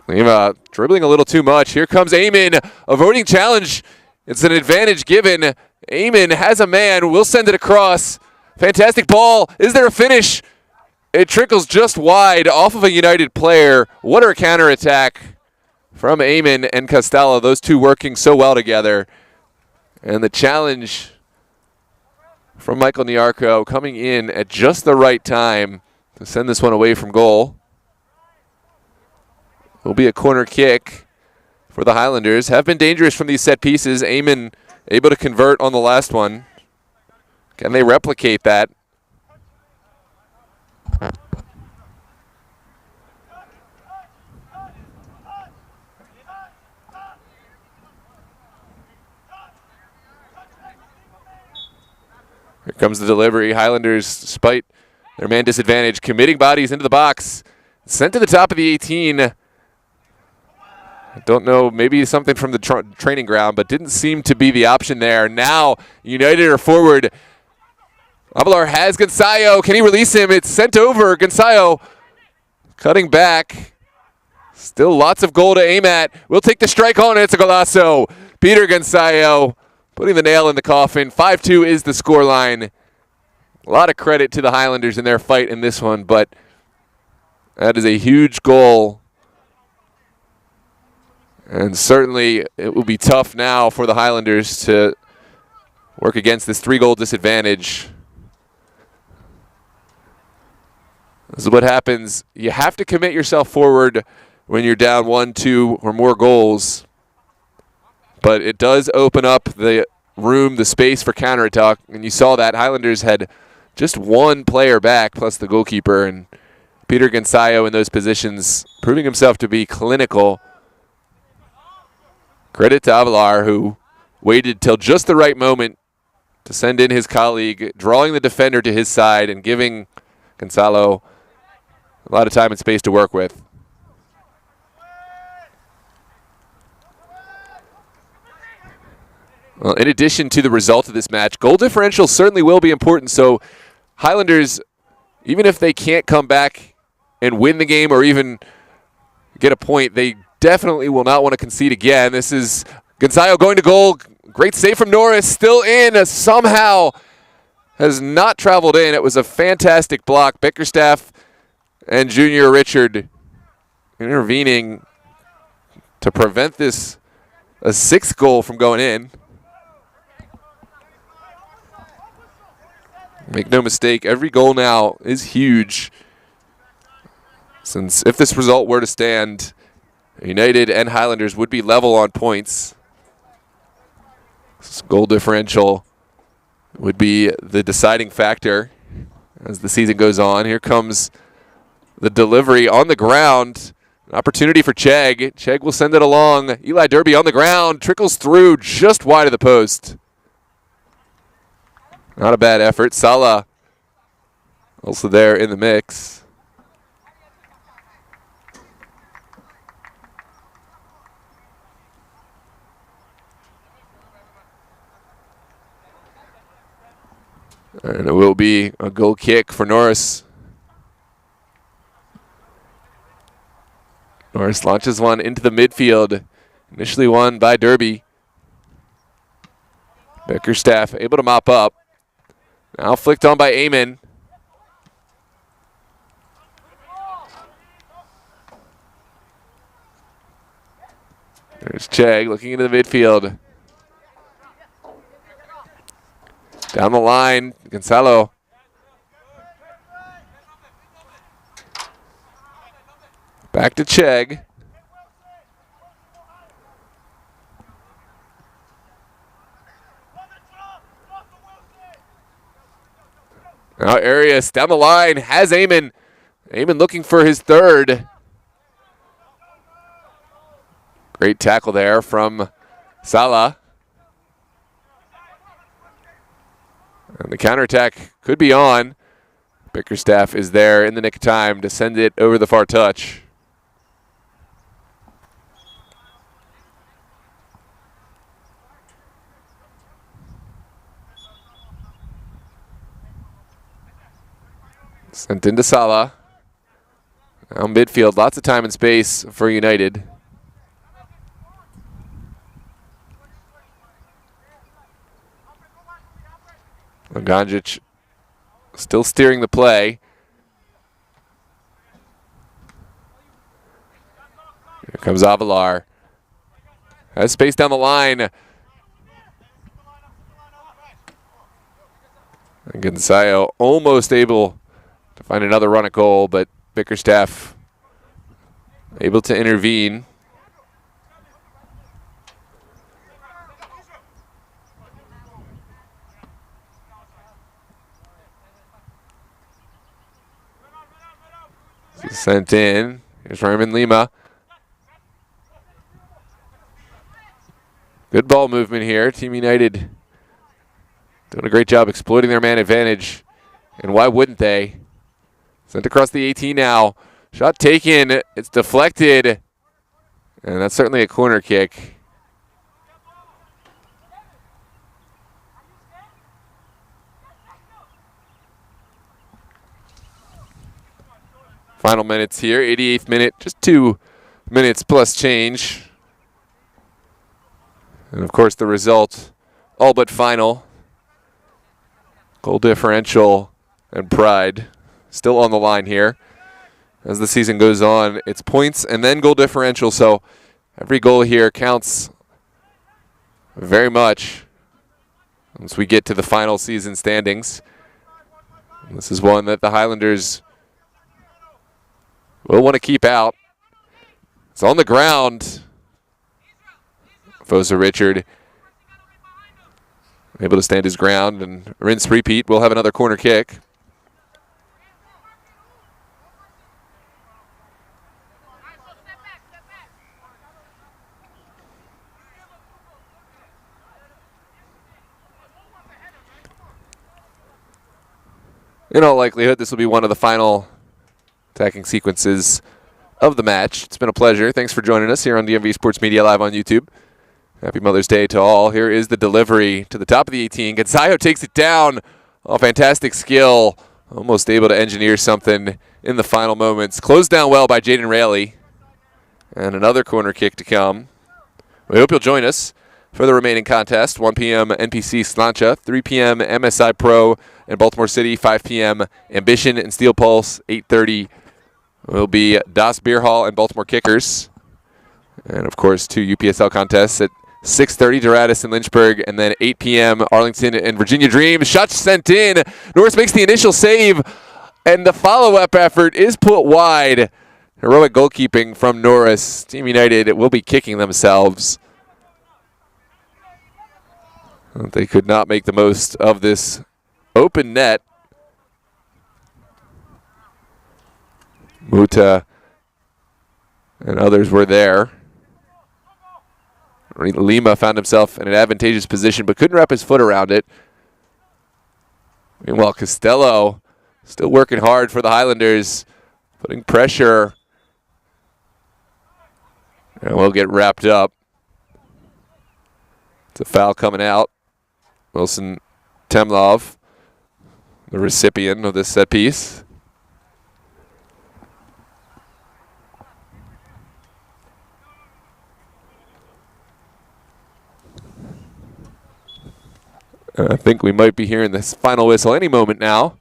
S1: Lima dribbling a little too much. Here comes Eamon, avoiding challenge. It's an advantage given. Eamon has a man, will send it across. Fantastic ball. Is there a finish? It trickles just wide off of a United player. What a counterattack from Eamon and Costello. Those two working so well together. And the challenge from Michael Niarco coming in at just the right time to send this one away from goal. Will be a corner kick for the Highlanders. Have been dangerous from these set pieces. Eamon able to convert on the last one. Can they replicate that? Here comes the delivery. Highlanders, despite their man disadvantage, committing bodies into the box. Sent to the top of the 18. I don't know, maybe something from the training ground, but didn't seem to be the option there. Now, United are forward. Avalar has Gonzayo. Can he release him? It's sent over. Gonzayo cutting back. Still lots of goal to aim at. We'll take the strike on it. It's a golazo. Peter Gonzayo putting the nail in the coffin. 5-2 is the scoreline. A lot of credit to the Highlanders in their fight in this one, but that is a huge goal. And certainly it will be tough now for the Highlanders to work against this 3-goal disadvantage. This is what happens. You have to commit yourself forward when you're down 1, 2, or more goals. But it does open up the room, the space for counterattack. And you saw that Highlanders had just one player back, plus the goalkeeper. And Peter Gonzayo in those positions, proving himself to be clinical. Credit to Avalar, who waited till just the right moment to send in his colleague, drawing the defender to his side and giving Gonzalo a lot of time and space to work with. Well, in addition to the result of this match, goal differential certainly will be important. So Highlanders, even if they can't come back and win the game or even get a point, they definitely will not want to concede again. This is Gonzayo going to goal. Great save from Norris. Still in. Somehow has not traveled in. It was a fantastic block. Bickerstaff and Junior Richard intervening to prevent this, a 6th goal from going in. Make no mistake, every goal now is huge. Since if this result were to stand, United and Highlanders would be level on points. This goal differential would be the deciding factor as the season goes on. Here comes the delivery on the ground. An opportunity for Chegg. Chegg will send it along. Eli Derby on the ground. Trickles through just wide of the post. Not a bad effort. Salah also there in the mix. And it will be a goal kick for Norris. Norris launches one into the midfield. Initially won by Derby. Bickerstaff able to mop up. Now flicked on by Eamon. There's Chegg looking into the midfield. Down the line, Gonzalo. Back to Chegg. Now Arias down the line, has Eamon. Eamon looking for his third. Great tackle there from Salah. And the counterattack could be on. Bickerstaff is there in the nick of time to send it over the far touch. Sent into Salah. Now midfield, lots of time and space for United. Laganjic still steering the play. Here comes Avalar. Has space down the line. And Gonzalo almost able to find another run at goal, but Bickerstaff able to intervene. Sent in. Here's Raymond Lima. Good ball movement here. Team United doing a great job exploiting their man advantage. And why wouldn't they? Sent across the 18 now. Shot taken. It's deflected. And that's certainly a corner kick. Final minutes here, 88th minute, just 2 minutes plus change. And of course the result, all but final. Goal differential and pride still on the line here. As the season goes on, it's points and then goal differential, so every goal here counts very much once we get to the final season standings. And this is one that the Highlanders will want to keep out. It's on the ground. Fosa Richard able to stand his ground, and rinse repeat. We'll have another corner kick. In all likelihood, this will be one of the final attacking sequences of the match. It's been a pleasure. Thanks for joining us here on DMV Sports Media Live on YouTube. Happy Mother's Day to all. Here is the delivery to the top of the 18. Gonzalo takes it down. Oh, fantastic skill. Almost able to engineer something in the final moments. Closed down well by Jaden Raley. And another corner kick to come. We hope you'll join us for the remaining contest. 1 p.m. NPC Slancha, 3 p.m. MSI Pro in Baltimore City, 5 p.m. Ambition and Steel Pulse, 8:30 will be Das Beer Hall and Baltimore Kickers. And, of course, 2 UPSL contests at 6:30, Doratus and Lynchburg, and then 8 p.m. Arlington and Virginia Dream. Shots sent in. Norris makes the initial save, and the follow-up effort is put wide. Heroic goalkeeping from Norris. Team United will be kicking themselves. They could not make the most of this open net. Muta and others were there. Lima found himself in an advantageous position but couldn't wrap his foot around it. Meanwhile, Costello still working hard for the Highlanders, putting pressure. And we'll get wrapped up. It's a foul coming out. Wilson Temlov the recipient of this set piece. I think we might be hearing this final whistle any moment now.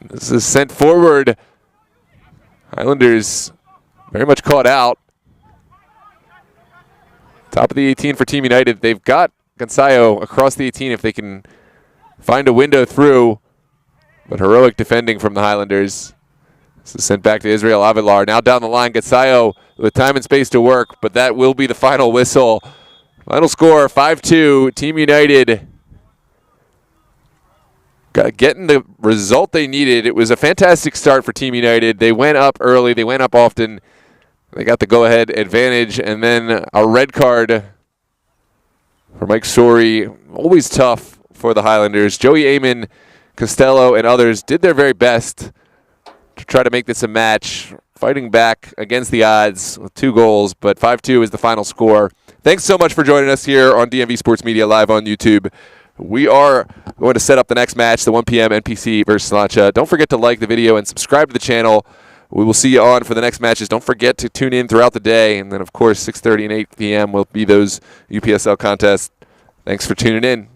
S1: This is sent forward. Highlanders very much caught out. Top of the 18 for Team United. They've got Gonzayo across the 18 if they can find a window through. But heroic defending from the Highlanders. This is sent back to Israel Avilar. Now down the line, Gonzayo with time and space to work, but that will be the final whistle. Final score, 5-2, Team United getting the result they needed. It was a fantastic start for Team United. They went up early. They went up often. They got the go-ahead advantage, and then a red card for Mike Sorey. Always tough for the Highlanders. Joey Amon, Costello, and others did their very best to try to make this a match, fighting back against the odds with 2 goals, but 5-2 is the final score. Thanks so much for joining us here on DMV Sports Media live on YouTube. We are going to set up the next match, the 1 p.m. NPC versus Slancha. Don't forget to like the video and subscribe to the channel. We will see you on for the next matches. Don't forget to tune in throughout the day. And then, of course, 6:30 and 8 p.m. will be those UPSL contests. Thanks for tuning in.